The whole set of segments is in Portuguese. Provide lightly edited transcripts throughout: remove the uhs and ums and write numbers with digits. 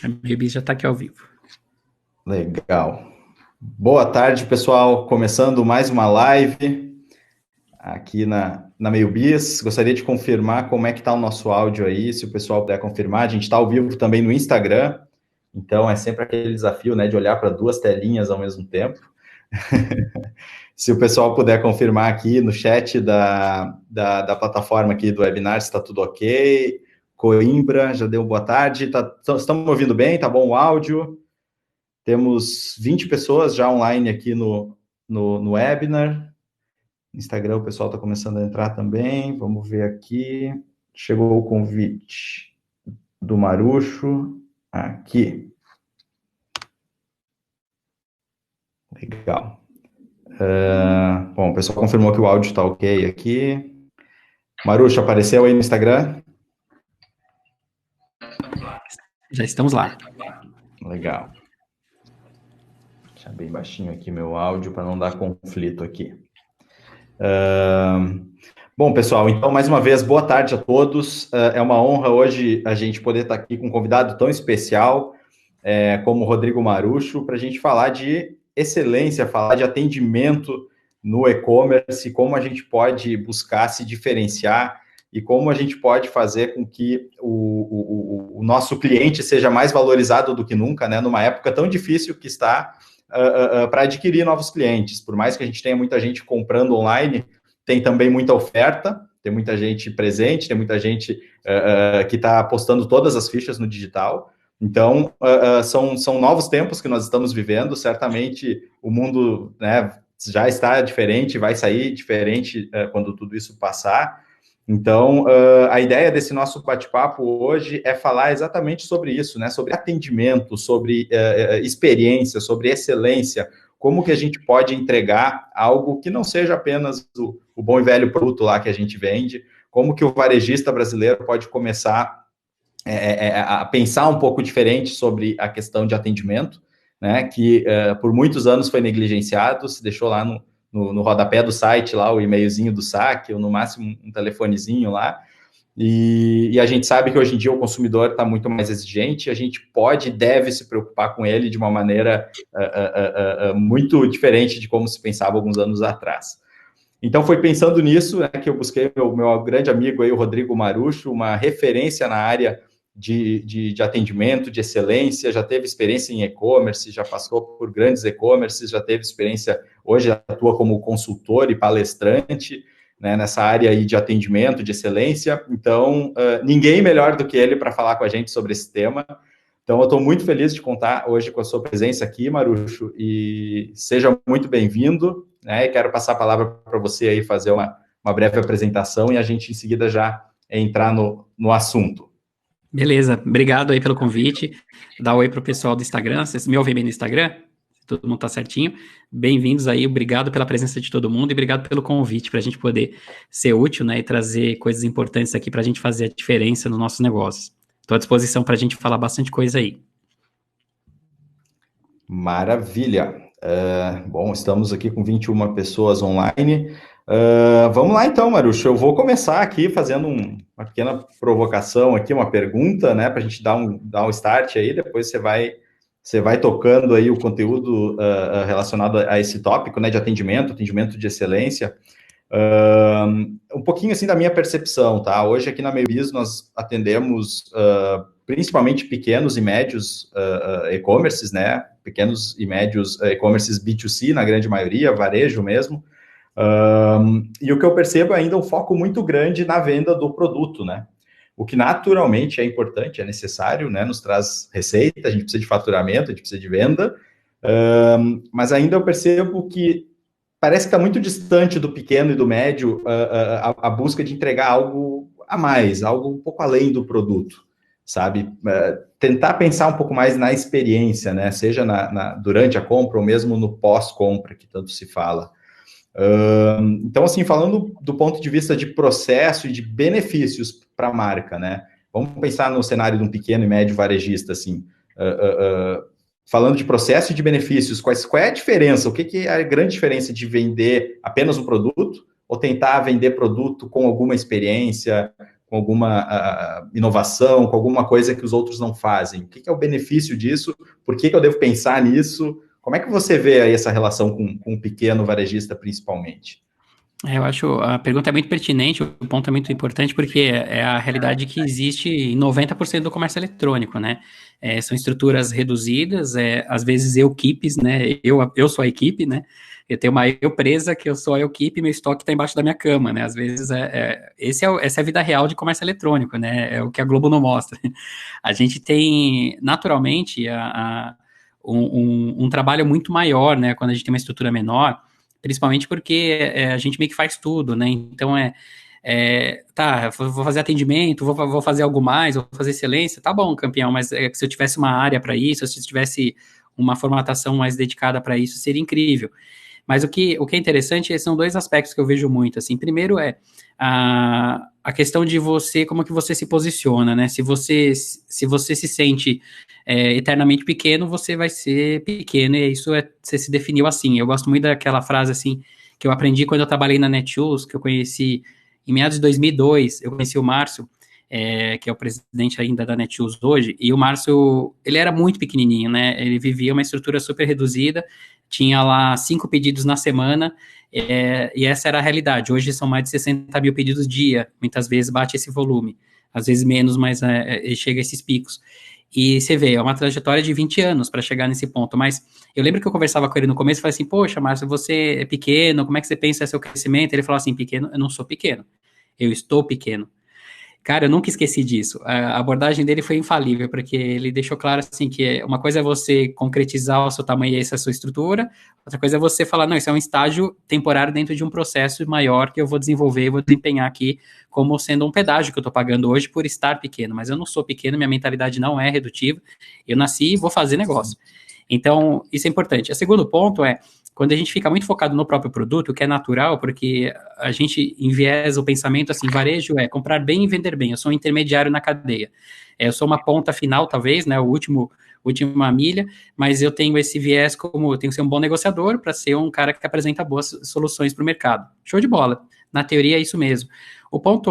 A Maybe já está aqui ao vivo. Legal. Boa tarde, pessoal. Começando mais uma live aqui na MeioBiz. Gostaria de confirmar como é que está o nosso áudio aí, se o pessoal puder confirmar. A gente está ao vivo também no Instagram, então é sempre aquele desafio, né, de olhar para duas telinhas ao mesmo tempo. Se o pessoal puder confirmar aqui no chat da plataforma aqui do webinar se está tudo ok. Coimbra, já deu boa tarde. Estamos me ouvindo bem? Tá bom o áudio? Temos 20 pessoas já online aqui no webinar. No Instagram o pessoal está começando a entrar também. Vamos ver aqui. Chegou o convite do Marucho. Aqui. Legal. Bom, o pessoal confirmou que o áudio está ok aqui. Marucho, apareceu aí no Instagram? Já estamos lá. Legal. Vou deixar bem baixinho aqui meu áudio para não dar conflito aqui. Bom, pessoal, então, mais uma vez, boa tarde a todos. É uma honra hoje a gente poder estar aqui com um convidado tão especial como o Rodrigo Marucho, para a gente falar de excelência, falar de atendimento no e-commerce, como a gente pode buscar se diferenciar e como a gente pode fazer com que o nosso cliente seja mais valorizado do que nunca, né? Numa época tão difícil que está para adquirir novos clientes. Por mais que a gente tenha muita gente comprando online, tem também muita oferta, tem muita gente presente, tem muita gente que está apostando todas as fichas no digital. Então, são novos tempos que nós estamos vivendo. Certamente o mundo, né, já está diferente, vai sair diferente quando tudo isso passar. Então, a ideia desse nosso bate-papo hoje é falar exatamente sobre isso, né? Sobre atendimento, sobre experiência, sobre excelência, como que a gente pode entregar algo que não seja apenas o bom e velho produto lá que a gente vende, como que o varejista brasileiro pode começar a pensar um pouco diferente sobre a questão de atendimento, né? Que por muitos anos foi negligenciado, se deixou lá no rodapé do site, lá o e-mailzinho do saque, ou no máximo um telefonezinho lá, e a gente sabe que hoje em dia o consumidor está muito mais exigente, a gente pode e deve se preocupar com ele de uma maneira muito diferente de como se pensava alguns anos atrás. Então foi pensando nisso, né, que eu busquei o meu grande amigo aí, o Rodrigo Marucho, uma referência na área de atendimento, de excelência, já teve experiência em e-commerce, já passou por grandes e-commerces, já teve experiência, hoje atua como consultor e palestrante, né, nessa área aí de atendimento, de excelência. Então, ninguém melhor do que ele para falar com a gente sobre esse tema. Então, eu estou muito feliz de contar hoje com a sua presença aqui, Marucho, e seja muito bem-vindo, né? E quero passar a palavra para você aí, fazer uma breve apresentação e a gente em seguida já entrar no assunto. Beleza, obrigado aí pelo convite. Dá oi para o pessoal do Instagram. Vocês me ouvem bem no Instagram? Todo mundo tá certinho. Bem-vindos aí, obrigado pela presença de todo mundo e obrigado pelo convite para a gente poder ser útil, né, e trazer coisas importantes aqui para a gente fazer a diferença nos nossos negócios. Estou à disposição para a gente falar bastante coisa aí. Maravilha. Bom, estamos aqui com 21 pessoas online. Vamos lá então, Marucho. Eu vou começar aqui fazendo uma pequena provocação aqui, uma pergunta, né, para a gente dar um start aí, depois você vai tocando aí o conteúdo relacionado a esse tópico, né, de atendimento de excelência. Um pouquinho assim da minha percepção, tá? Hoje aqui na MeioBiz nós atendemos principalmente pequenos e médios e-commerces, né? Pequenos e médios e-commerces B2C, na grande maioria, varejo mesmo. E o que eu percebo é ainda um foco muito grande na venda do produto, né? O que naturalmente é importante, é necessário, né? Nos traz receita, a gente precisa de faturamento, a gente precisa de venda, mas ainda eu percebo que parece que está muito distante do pequeno e do médio a busca de entregar algo a mais, algo um pouco além do produto, sabe? Tentar pensar um pouco mais na experiência, né? Seja durante a compra ou mesmo no pós-compra, que tanto se fala. Então, assim, falando do ponto de vista de processo e de benefícios para a marca, né? Vamos pensar no cenário de um pequeno e médio varejista, assim. Falando de processo e de benefícios, qual é a diferença? O que é a grande diferença de vender apenas um produto ou tentar vender produto com alguma experiência, alguma inovação, com alguma coisa que os outros não fazem? O que é o benefício disso? Por que eu devo pensar nisso? Como é que você vê aí essa relação com o pequeno varejista, principalmente? Eu acho a pergunta é muito pertinente, o ponto é muito importante, porque é a realidade que existe em 90% do comércio eletrônico, né? São estruturas reduzidas, às vezes equipes, né? Eu sou a equipe, né? Eu tenho uma eu presa, que eu sou a equipe, meu estoque está embaixo da minha cama, né? Às vezes, essa é a vida real de comércio eletrônico, né? É o que a Globo não mostra. A gente tem, naturalmente, um trabalho muito maior, né? Quando a gente tem uma estrutura menor, principalmente porque a gente meio que faz tudo, né? Então tá, vou fazer atendimento, vou fazer algo mais, vou fazer excelência, tá bom, campeão, mas se eu tivesse uma área para isso, se eu tivesse uma formatação mais dedicada para isso, seria incrível. Mas o que é interessante são dois aspectos que eu vejo muito, assim. Primeiro a questão de você, como que você se posiciona, né? Se você se sente eternamente pequeno, você vai ser pequeno, e isso você se definiu assim. Eu gosto muito daquela frase, assim, que eu aprendi quando eu trabalhei na Netshoes, que eu conheci em meados de 2002, eu conheci o Márcio, que é o presidente ainda da Netshoes hoje, e o Márcio, ele era muito pequenininho, né? Ele vivia uma estrutura super reduzida, tinha lá 5 pedidos na semana, e essa era a realidade. Hoje são mais de 60 mil pedidos dia, muitas vezes bate esse volume, às vezes menos, mas chega a esses picos. E você vê, é uma trajetória de 20 anos para chegar nesse ponto, mas eu lembro que eu conversava com ele no começo e falei assim, poxa, Márcio, você é pequeno, como é que você pensa seu crescimento? Ele falou assim, pequeno, eu não sou pequeno, eu estou pequeno. Cara, eu nunca esqueci disso. A abordagem dele foi infalível, porque ele deixou claro assim que uma coisa é você concretizar o seu tamanho e essa sua estrutura, outra coisa é você falar, não, isso é um estágio temporário dentro de um processo maior que eu vou desenvolver, vou desempenhar aqui como sendo um pedágio que eu estou pagando hoje por estar pequeno, mas eu não sou pequeno, minha mentalidade não é redutiva, eu nasci e vou fazer negócio. Então, isso é importante. O segundo ponto quando a gente fica muito focado no próprio produto, o que é natural, porque a gente enviesa o pensamento assim, varejo é comprar bem e vender bem, eu sou um intermediário na cadeia. Eu sou uma ponta final, talvez, né, última milha, mas eu tenho esse viés como, eu tenho que ser um bom negociador para ser um cara que apresenta boas soluções para o mercado. Show de bola. Na teoria é isso mesmo. O ponto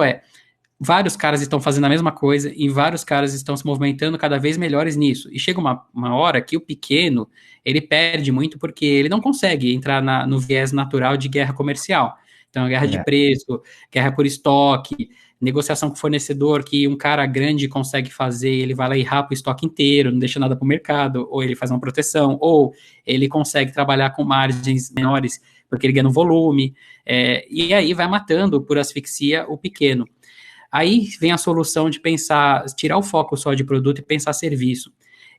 vários caras estão fazendo a mesma coisa e vários caras estão se movimentando cada vez melhores nisso. E chega uma hora que o pequeno, ele perde muito porque ele não consegue entrar no viés natural de guerra comercial. Então, guerra de preço, guerra por estoque, negociação com fornecedor, que um cara grande consegue fazer, ele vai lá e rapa o estoque inteiro, não deixa nada para o mercado, ou ele faz uma proteção, ou ele consegue trabalhar com margens menores porque ele ganha no volume, e aí vai matando por asfixia o pequeno. Aí vem a solução de pensar, tirar o foco só de produto e pensar serviço.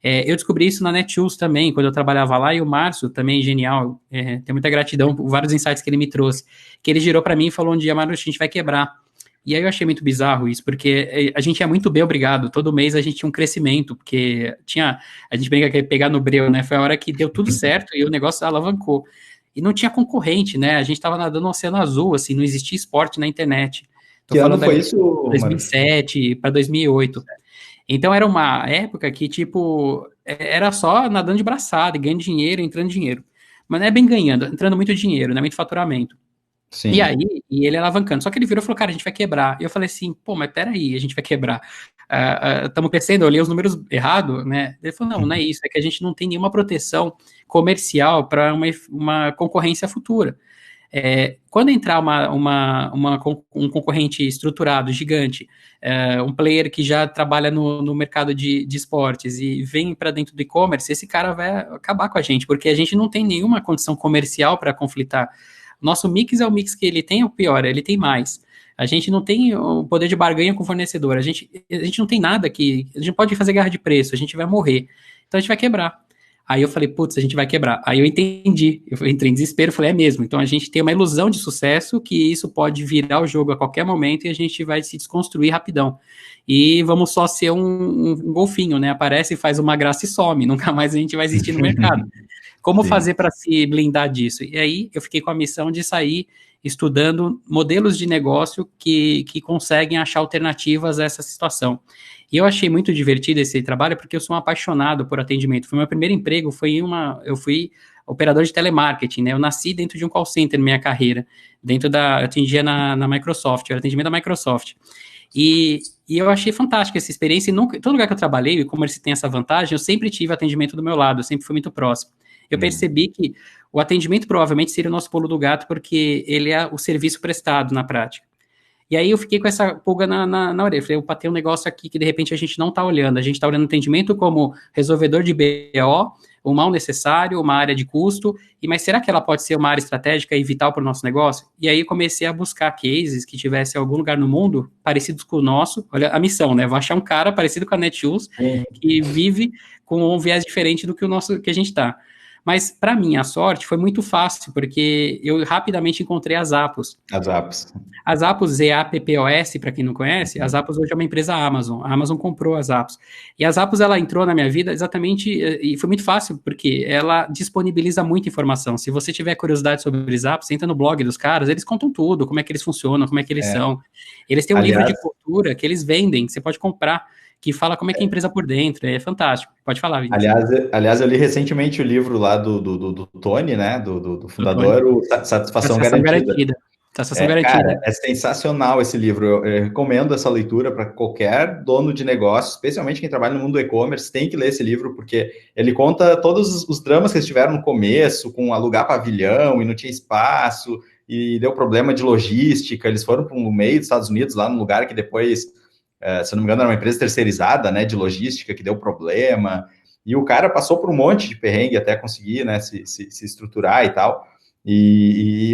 Eu descobri isso na Netshoes também, quando eu trabalhava lá, e o Márcio, também genial, tem muita gratidão por vários insights que ele me trouxe, que ele girou para mim e falou um dia, Márcio, a gente vai quebrar. E aí eu achei muito bizarro isso, porque a gente é muito bem obrigado, todo mês a gente tinha um crescimento, porque a gente brinca que é pegar no breu, né, foi a hora que deu tudo certo e o negócio alavancou. E não tinha concorrente, né, a gente estava nadando no oceano azul, assim, não existia esporte na internet. Que ano foi isso, 2007 para 2008. Então era uma época que, tipo, era só nadando de braçada, ganhando dinheiro, entrando dinheiro. Mas não é bem ganhando, entrando muito dinheiro, né? Muito faturamento. Sim. E aí, ele alavancando. Só que ele virou e falou, cara, a gente vai quebrar. E eu falei assim, pô, mas peraí, a gente vai quebrar. Estamos crescendo, eu olhei os números errado, né? Ele falou, não é isso, é que a gente não tem nenhuma proteção comercial para uma concorrência futura. Quando entrar um concorrente estruturado, gigante, um player que já trabalha no mercado de esportes e vem para dentro do e-commerce, esse cara vai acabar com a gente, porque a gente não tem nenhuma condição comercial para conflitar. Nosso mix é o mix que ele tem, ou pior, ele tem mais. A gente não tem o poder de barganha com o fornecedor, a gente não tem nada que... A gente não pode fazer guerra de preço, a gente vai morrer. Então a gente vai quebrar. Aí eu falei, putz, a gente vai quebrar. Aí eu entendi, eu entrei em desespero, falei, é mesmo. Então a gente tem uma ilusão de sucesso que isso pode virar o jogo a qualquer momento e a gente vai se desconstruir rapidão. E vamos só ser um golfinho, né? Aparece, faz uma graça e some, nunca mais a gente vai existir no mercado. Como fazer para se blindar disso? E aí eu fiquei com a missão de sair estudando modelos de negócio que conseguem achar alternativas a essa situação. E eu achei muito divertido esse trabalho porque eu sou um apaixonado por atendimento. Foi meu primeiro emprego, eu fui operador de telemarketing, né? Eu nasci dentro de um call center na minha carreira, eu atendia na Microsoft, eu era atendimento da Microsoft. E eu achei fantástica essa experiência, e nunca, todo lugar que eu trabalhei, o e-commerce tem essa vantagem, eu sempre tive atendimento do meu lado, eu sempre fui muito próximo. Eu percebi que o atendimento provavelmente seria o nosso pulo do gato, porque ele é o serviço prestado na prática. E aí eu fiquei com essa pulga na orelha. Falei, opa, tem um negócio aqui que de repente a gente não está olhando. A gente está olhando atendimento como resolvedor de BO, um mal necessário, uma área de custo, mas será que ela pode ser uma área estratégica e vital para o nosso negócio? E aí comecei a buscar cases que tivessem algum lugar no mundo parecidos com o nosso. Olha a missão, né? Vou achar um cara parecido com a Netshoes, que vive com um viés diferente do que o nosso, que a gente está. Mas, para minha sorte, foi muito fácil, porque eu rapidamente encontrei a Zappos. As apps. A Zappos, Z-A-P-P-O-S, para quem não conhece, a Zappos hoje é uma empresa Amazon. A Amazon comprou a Zappos. E a Zappos, ela entrou na minha vida exatamente, e foi muito fácil, porque ela disponibiliza muita informação. Se você tiver curiosidade sobre Zappos, entra no blog dos caras, eles contam tudo, como é que eles funcionam, como é que eles são. Eles têm um livro de cultura que eles vendem, que você pode comprar, que fala como é que é a empresa por dentro. É fantástico. Pode falar, Vinícius. Aliás, eu li recentemente o livro lá do Tony, né? Do fundador, o Satisfação Garantida. Satisfação garantida. Cara, é sensacional esse livro. Eu recomendo essa leitura para qualquer dono de negócio, especialmente quem trabalha no mundo do e-commerce, tem que ler esse livro, porque ele conta todos os dramas que eles tiveram no começo, com alugar pavilhão e não tinha espaço, e deu problema de logística. Eles foram para o meio dos Estados Unidos, lá num lugar que depois, se eu não me engano, era uma empresa terceirizada, né, de logística, que deu problema. E o cara passou por um monte de perrengue até conseguir, né, se estruturar e tal.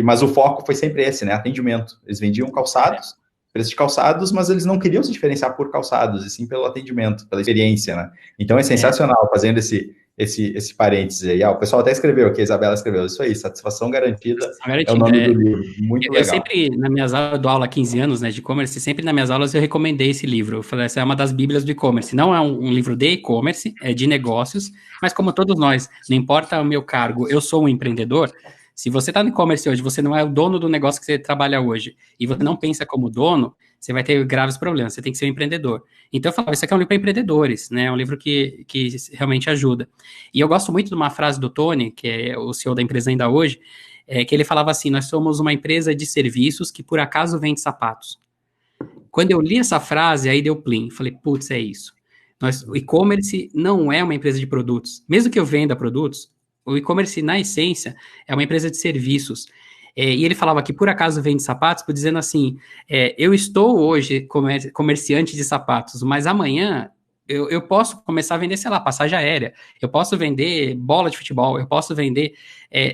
Mas o foco foi sempre esse, né? Atendimento. Eles vendiam calçados, preço de calçados, mas eles não queriam se diferenciar por calçados, e sim pelo atendimento, pela experiência, né? Então é sensacional fazendo esse parênteses aí. O pessoal até escreveu aqui, a Isabela escreveu isso aí, satisfação garantida, é o nome do livro. Muito legal. Eu sempre, nas minhas aulas, eu dou aula há 15 anos, né, de e-commerce, sempre nas minhas aulas eu recomendei esse livro. Eu falei, essa é uma das bíblias do e-commerce. Não é um livro de e-commerce, é de negócios, mas como todos nós, não importa o meu cargo, eu sou um empreendedor. Se você está no e-commerce hoje, você não é o dono do negócio que você trabalha hoje, e você não pensa como dono, você vai ter graves problemas, você tem que ser um empreendedor. Então eu falava, isso aqui é um livro para empreendedores, né? É um livro que realmente ajuda. E eu gosto muito de uma frase do Tony, que é o CEO da empresa ainda hoje, que ele falava assim, nós somos uma empresa de serviços que por acaso vende sapatos. Quando eu li essa frase, aí deu plim, falei, putz, é isso. O e-commerce não é uma empresa de produtos. Mesmo que eu venda produtos, o e-commerce, na essência, é uma empresa de serviços. E ele falava que, por acaso, vende sapatos, dizendo assim, eu estou hoje comerciante de sapatos, mas amanhã eu posso começar a vender, sei lá, passagem aérea, eu posso vender bola de futebol, eu posso vender...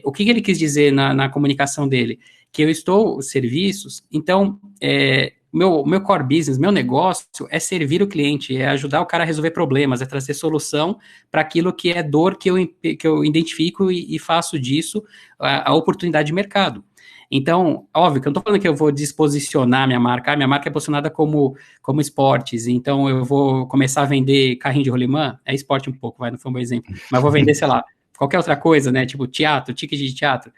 o que ele quis dizer na comunicação dele? Que eu estou serviços, então... meu core business, meu negócio é servir o cliente, é ajudar o cara a resolver problemas, é trazer solução para aquilo que é dor que eu identifico e faço disso a oportunidade de mercado. Então, óbvio que eu não estou falando que eu vou disposicionar minha marca é posicionada como esportes, então eu vou começar a vender carrinho de rolimã, é esporte um pouco, não foi um bom exemplo, mas vou vender, sei lá, qualquer outra coisa, né, tipo teatro, ticket de teatro,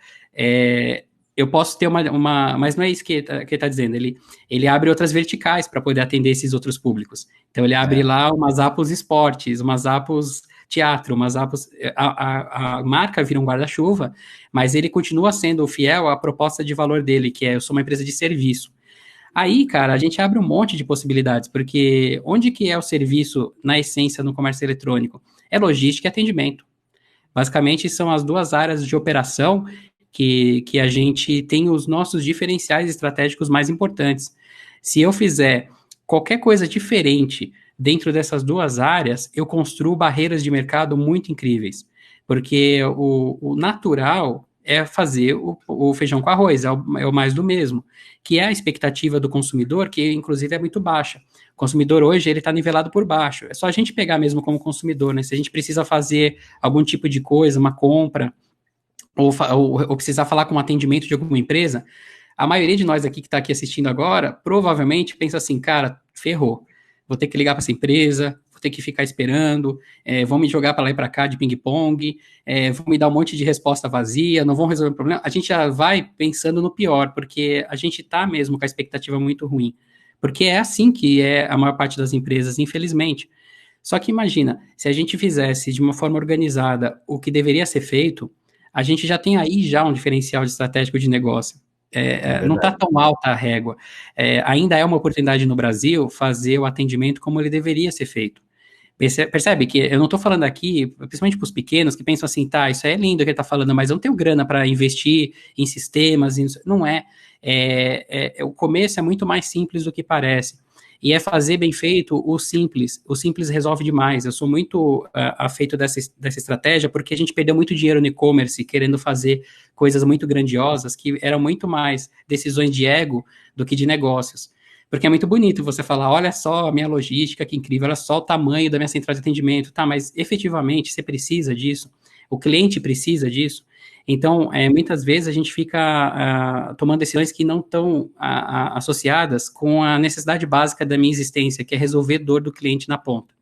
eu posso ter mas não é isso que ele está dizendo, ele abre outras verticais para poder atender esses outros públicos. Então ele abre lá umas Zappos esportes, umas Zappos teatro, umas Zappos... A marca vira um guarda-chuva, mas ele continua sendo fiel à proposta de valor dele, que é, eu sou uma empresa de serviço. Aí, cara, a gente abre um monte de possibilidades, porque onde que é o serviço, na essência, no comércio eletrônico? É logística e atendimento. Basicamente, são as duas áreas de operação que a gente tem os nossos diferenciais estratégicos mais importantes. Se eu fizer qualquer coisa diferente dentro dessas duas áreas, eu construo barreiras de mercado muito incríveis, porque o natural é fazer o feijão com arroz, é o mais do mesmo, que é a expectativa do consumidor, que inclusive é muito baixa. O consumidor hoje, ele está nivelado por baixo. É só a gente pegar mesmo como consumidor, né? Se a gente precisa fazer algum tipo de coisa, uma compra, ou precisar falar com um atendimento de alguma empresa, a maioria de nós aqui que está aqui assistindo agora, provavelmente pensa assim, cara, ferrou, vou ter que ligar para essa empresa, vou ter que ficar esperando, vão me jogar para lá e para cá de ping-pong, vão me dar um monte de resposta vazia, não vão resolver o problema. A gente já vai pensando no pior, porque a gente está mesmo com a expectativa muito ruim, porque é assim que é a maior parte das empresas, infelizmente. Só que imagina, se a gente fizesse de uma forma organizada o que deveria ser feito, a gente já tem aí já um diferencial estratégico de negócio. não está tão alta a régua. Ainda é uma oportunidade no Brasil fazer o atendimento como ele deveria ser feito. Percebe que eu não estou falando aqui, principalmente para os pequenos, que pensam assim, tá, isso é lindo que ele está falando, mas eu não tenho grana para investir em sistemas, não é. O começo é muito mais simples do que parece. E é fazer bem feito o simples. O simples resolve demais. Eu sou muito afeito dessa estratégia, porque a gente perdeu muito dinheiro no e-commerce, querendo fazer coisas muito grandiosas, que eram muito mais decisões de ego do que de negócios. Porque é muito bonito você falar, olha só a minha logística, que incrível, olha só o tamanho da minha central de atendimento, tá, mas efetivamente você precisa disso, o cliente precisa disso. Então, muitas vezes a gente fica tomando decisões que não estão associadas com a necessidade básica da minha existência, que é resolver dor do cliente na ponta.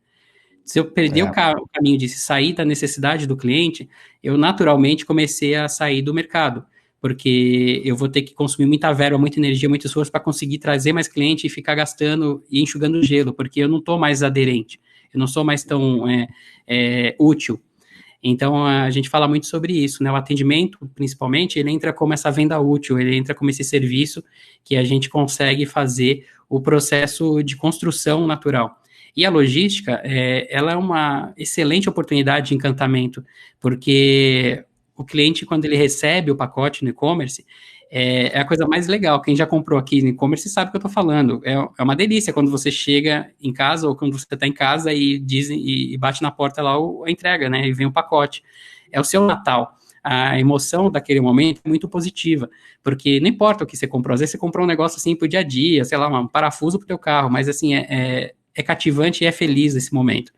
Se eu perder o caminho de sair da necessidade do cliente, eu naturalmente comecei a sair do mercado, porque eu vou ter que consumir muita verba, muita energia, muito esforço para conseguir trazer mais cliente e ficar gastando e enxugando gelo, porque eu não estou mais aderente, eu não sou mais tão útil. Então, a gente fala muito sobre isso, né? O atendimento, principalmente, ele entra como essa venda útil, ele entra como esse serviço que a gente consegue fazer o processo de construção natural. E a logística, ela é uma excelente oportunidade de encantamento, porque o cliente, quando ele recebe o pacote no e-commerce, é a coisa mais legal. Quem já comprou aqui no e-commerce sabe o que eu estou falando. É uma delícia quando você chega em casa ou quando você está em casa e bate na porta lá a entrega, né? E vem o pacote. É o seu Natal. A emoção daquele momento é muito positiva, porque não importa o que você comprou. Às vezes você comprou um negócio assim pro dia a dia, sei lá, um parafuso pro teu carro, mas assim, é cativante e é feliz esse momento.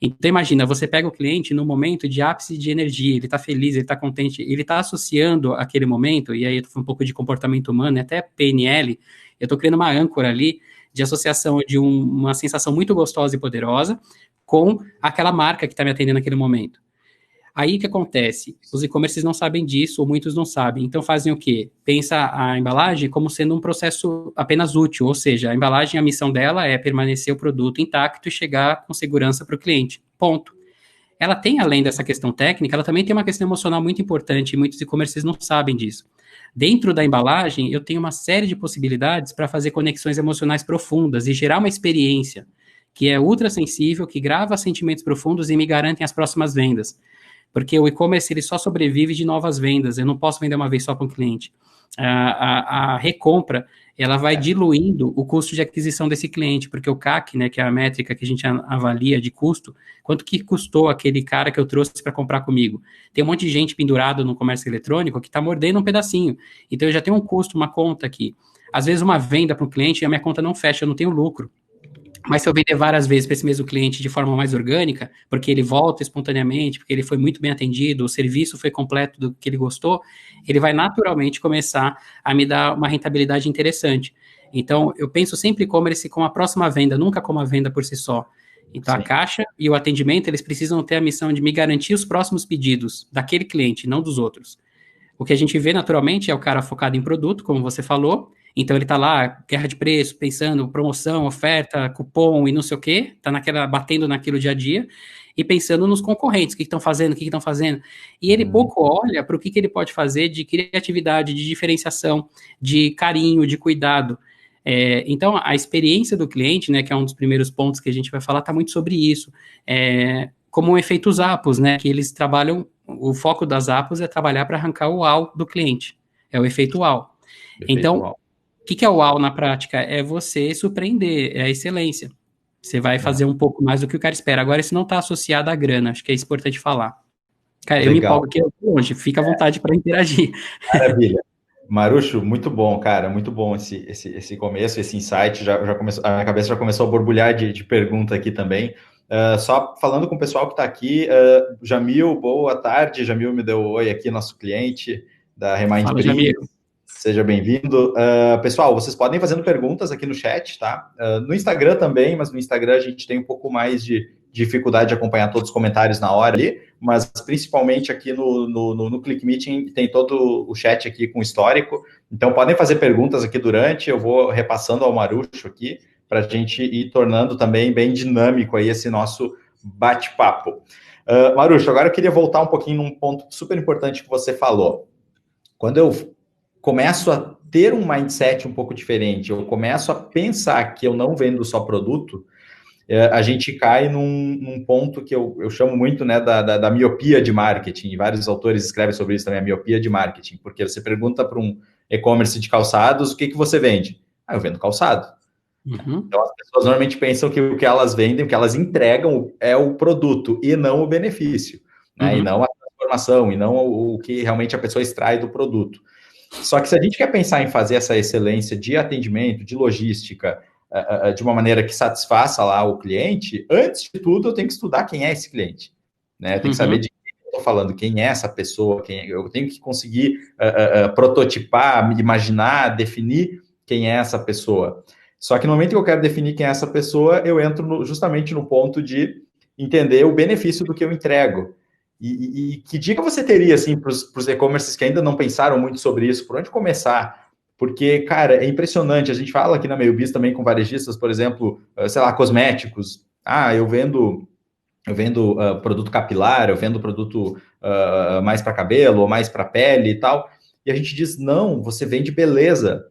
Então, imagina, você pega o cliente no momento de ápice de energia, ele está feliz, ele está contente, ele está associando aquele momento, e aí eu tô falando um pouco de comportamento humano, até PNL, eu estou criando uma âncora ali de associação de uma sensação muito gostosa e poderosa com aquela marca que está me atendendo naquele momento. Aí o que acontece? Os e-commerces não sabem disso, ou muitos não sabem. Então fazem o quê? Pensa a embalagem como sendo um processo apenas útil, ou seja, a embalagem, a missão dela é permanecer o produto intacto e chegar com segurança para o cliente. Ponto. Ela tem, além dessa questão técnica, ela também tem uma questão emocional muito importante, e muitos e-commerces não sabem disso. Dentro da embalagem, eu tenho uma série de possibilidades para fazer conexões emocionais profundas e gerar uma experiência que é ultra sensível, que grava sentimentos profundos e me garantem as próximas vendas. Porque o e-commerce ele só sobrevive de novas vendas. Eu não posso vender uma vez só para um cliente. A recompra ela vai diluindo o custo de aquisição desse cliente, porque o CAC, né, que é a métrica que a gente avalia de custo, quanto que custou aquele cara que eu trouxe para comprar comigo? Tem um monte de gente pendurado no comércio eletrônico que está mordendo um pedacinho. Então eu já tenho um custo, uma conta aqui. Às vezes uma venda para um cliente e a minha conta não fecha, eu não tenho lucro. Mas se eu vender várias vezes para esse mesmo cliente de forma mais orgânica, porque ele volta espontaneamente, porque ele foi muito bem atendido, o serviço foi completo do que ele gostou, ele vai naturalmente começar a me dar uma rentabilidade interessante. Então, eu penso sempre e-commerce como a próxima venda, nunca como a venda por si só. Então, sim, a caixa e o atendimento, eles precisam ter a missão de me garantir os próximos pedidos daquele cliente, não dos outros. O que a gente vê naturalmente é o cara focado em produto, como você falou. Então ele tá lá, guerra de preço, pensando promoção, oferta, cupom e não sei o quê, tá batendo naquilo dia a dia, e pensando nos concorrentes, o que estão fazendo, o que estão fazendo. E ele pouco olha para o que ele pode fazer de criatividade, de diferenciação, de carinho, de cuidado. Então a experiência do cliente, né, que é um dos primeiros pontos que a gente vai falar, está muito sobre isso. Como um efeito Zappos, né, que eles trabalham, o foco das Zappos é trabalhar para arrancar o wow do cliente, é o efeito wow. Então, o que é o wow na prática? É você surpreender, é a excelência. Você vai fazer um pouco mais do que o cara espera. Agora, isso não está associado à grana, acho que é importante falar. Cara, eu me empolgo aqui longe, fica à vontade para interagir. Maravilha. Marucho, muito bom, cara, muito bom esse começo, esse insight, já começou, a minha cabeça já começou a borbulhar de pergunta aqui também. Só falando com o pessoal que está aqui, Jamil, boa tarde, Jamil me deu um oi aqui, nosso cliente da Remind. Fala, Jamil. Seja bem-vindo. Pessoal, vocês podem ir fazendo perguntas aqui no chat, tá? No Instagram também, mas no Instagram a gente tem um pouco mais de dificuldade de acompanhar todos os comentários na hora ali, mas principalmente aqui no Click Meeting tem todo o chat aqui com histórico, então podem fazer perguntas aqui durante, eu vou repassando ao Marucho aqui, para a gente ir tornando também bem dinâmico aí esse nosso bate-papo. Marucho, agora eu queria voltar um pouquinho num ponto super importante que você falou. Quando eu começo a ter um mindset um pouco diferente, eu começo a pensar que eu não vendo só produto, a gente cai num ponto que eu chamo muito, né, da miopia de marketing, e vários autores escrevem sobre isso também, a miopia de marketing, porque você pergunta para um e-commerce de calçados, o que você vende? Ah, eu vendo calçado. Uhum. Então, as pessoas normalmente pensam que o que elas vendem, o que elas entregam é o produto e não o benefício, né? E não a transformação, e não o que realmente a pessoa extrai do produto. Só que se a gente quer pensar em fazer essa excelência de atendimento, de logística, de uma maneira que satisfaça lá o cliente, antes de tudo eu tenho que estudar quem é esse cliente, né? Eu tenho que saber de quem eu estou falando, quem é essa pessoa, eu tenho que conseguir prototipar, imaginar, definir quem é essa pessoa. Só que no momento que eu quero definir quem é essa pessoa, eu entro justamente no ponto de entender o benefício do que eu entrego. E que dica você teria, assim, para os e-commerces que ainda não pensaram muito sobre isso? Por onde começar? Porque, cara, é impressionante. A gente fala aqui na MeioBiz também com varejistas, por exemplo, sei lá, cosméticos. Ah, eu vendo produto capilar, eu vendo produto mais para cabelo ou mais para pele e tal. E a gente diz, não, você vende beleza,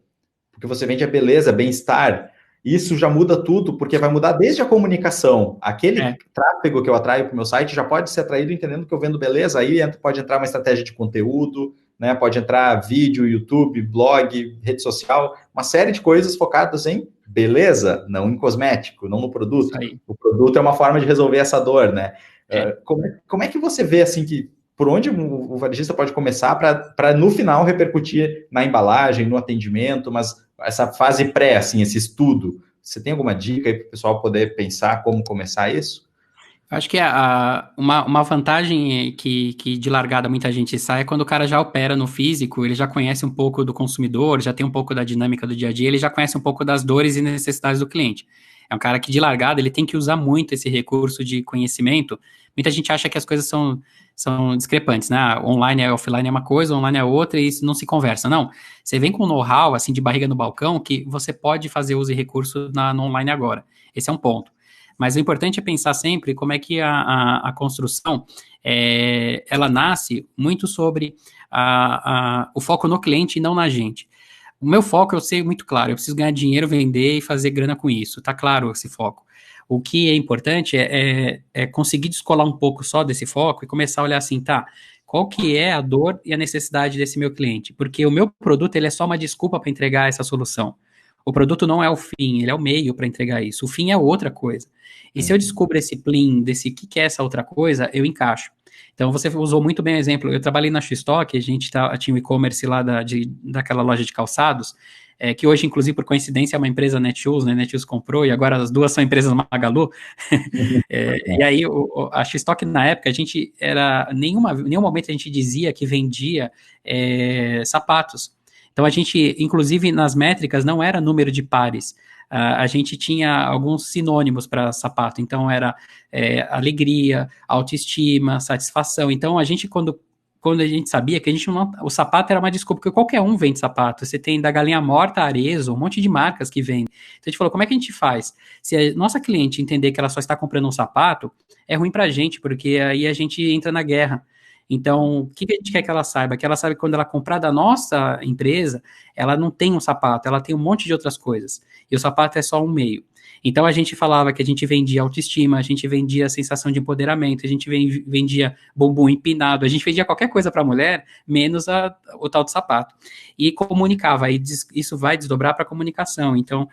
porque você vende a beleza, bem-estar. Isso já muda tudo, porque vai mudar desde a comunicação. Aquele tráfego que eu atraio para o meu site já pode ser atraído entendendo que eu vendo beleza, aí pode entrar uma estratégia de conteúdo, né? Pode entrar vídeo, YouTube, blog, rede social, uma série de coisas focadas em beleza, não em cosmético, não no produto. O produto é uma forma de resolver essa dor, né? Como é que você vê, assim, que por onde o varejista pode começar para no final repercutir na embalagem, no atendimento, mas essa fase pré, assim, esse estudo, você tem alguma dica aí para o pessoal poder pensar como começar isso? Acho que uma vantagem que de largada muita gente sai é quando o cara já opera no físico, ele já conhece um pouco do consumidor, já tem um pouco da dinâmica do dia a dia, ele já conhece um pouco das dores e necessidades do cliente. É um cara que de largada ele tem que usar muito esse recurso de conhecimento. Muita gente acha que as coisas são discrepantes, né? Online e offline é uma coisa, online é outra e isso não se conversa. Não, você vem com know-how, assim, de barriga no balcão, que você pode fazer uso e recurso no online agora. Esse é um ponto. Mas o importante é pensar sempre como é que a construção ela nasce muito sobre o foco no cliente e não na gente. O meu foco, eu sei muito claro, eu preciso ganhar dinheiro, vender e fazer grana com isso, tá claro esse foco. O que é importante é conseguir descolar um pouco só desse foco e começar a olhar assim, tá, qual que é a dor e a necessidade desse meu cliente? Porque o meu produto, ele é só uma desculpa para entregar essa solução. O produto não é o fim, ele é o meio para entregar isso. O fim é outra coisa. E se eu descubro esse plim, desse que é essa outra coisa, eu encaixo. Então, você usou muito bem o exemplo. Eu trabalhei na X-Stock, a gente tinha o e-commerce lá daquela loja de calçados, que hoje, inclusive, por coincidência, é uma empresa Netshoes, né? Netshoes comprou e agora as duas são empresas Magalu. E aí, a X-Stock, na época, a gente nenhum momento a gente dizia que vendia sapatos. Então, a gente, inclusive, nas métricas, não era número de pares. A gente tinha alguns sinônimos para sapato. Então, era alegria, autoestima, satisfação. Então, a gente, quando a gente sabia que o sapato era uma desculpa, porque qualquer um vende sapato. Você tem da Galinha Morta, Arezzo, um monte de marcas que vendem. Então, a gente falou, como é que a gente faz? Se a nossa cliente entender que ela só está comprando um sapato, é ruim para a gente, porque aí a gente entra na guerra. Então, o que a gente quer que ela saiba? Que ela saiba que quando ela comprar da nossa empresa, ela não tem um sapato, ela tem um monte de outras coisas. E o sapato é só um meio. Então, a gente falava que a gente vendia autoestima, a gente vendia sensação de empoderamento, a gente vendia bumbum empinado, a gente vendia qualquer coisa para a mulher, menos o tal do sapato. E comunicava, aí isso vai desdobrar para a comunicação. Então,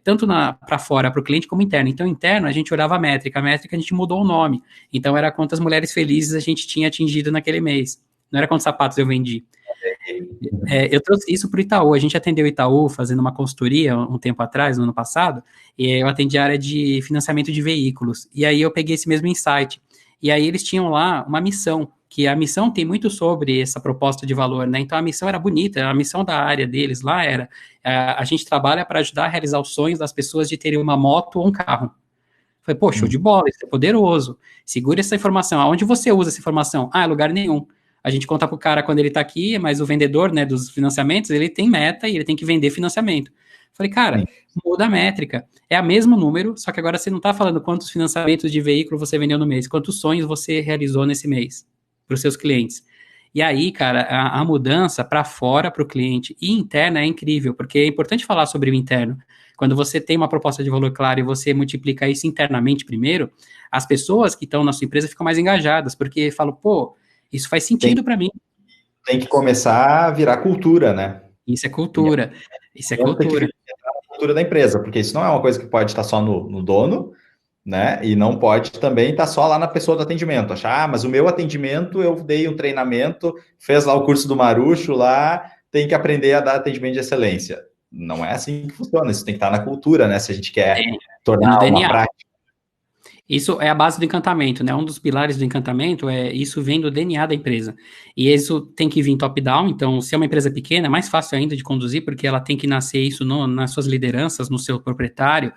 tanto para fora, para o cliente, como interno. Então, interno, a gente olhava a métrica a gente mudou o nome. Então, era quantas mulheres felizes a gente tinha atingido naquele mês. Não era quantos sapatos eu vendi. Eu trouxe isso para o Itaú. A gente atendeu o Itaú fazendo uma consultoria um tempo atrás, no ano passado, e eu atendi a área de financiamento de veículos. E aí eu peguei esse mesmo insight. E aí eles tinham lá uma missão, que a missão tem muito sobre essa proposta de valor, né? Então a missão era bonita, a missão da área deles lá era a gente trabalha para ajudar a realizar os sonhos das pessoas de terem uma moto ou um carro. Falei, pô, show de bola, isso é poderoso. Segura essa informação. Aonde você usa essa informação? Ah, lugar nenhum. A gente conta pro cara quando ele tá aqui, mas o vendedor, né, dos financiamentos, ele tem meta e ele tem que vender financiamento. Falei, cara, muda a métrica. É o mesmo número, só que agora você não tá falando quantos financiamentos de veículo você vendeu no mês, quantos sonhos você realizou nesse mês para os seus clientes. E aí, cara, a mudança para fora, para o cliente e interna é incrível, porque é importante falar sobre o interno. Quando você tem uma proposta de valor clara e você multiplica isso internamente primeiro, as pessoas que estão na sua empresa ficam mais engajadas, porque falam, pô, isso faz sentido para mim. Tem que começar a virar cultura, né? Isso é cultura. Isso é Tem que cultura. virar a cultura da empresa, porque isso não é uma coisa que pode estar só no dono, né? E não pode também estar só lá na pessoa do atendimento. Achar, mas o meu atendimento, eu dei um treinamento, fez lá o curso do Marucho lá, tem que aprender a dar atendimento de excelência. Não é assim que funciona, isso tem que estar na cultura, né? Se a gente quer É no tornar uma DNA. prática. Isso é a base do encantamento, né? Um dos pilares do encantamento é isso vem do DNA da empresa. E isso tem que vir top-down, então, se é uma empresa pequena, é mais fácil ainda de conduzir, porque ela tem que nascer isso nas suas lideranças, no seu proprietário.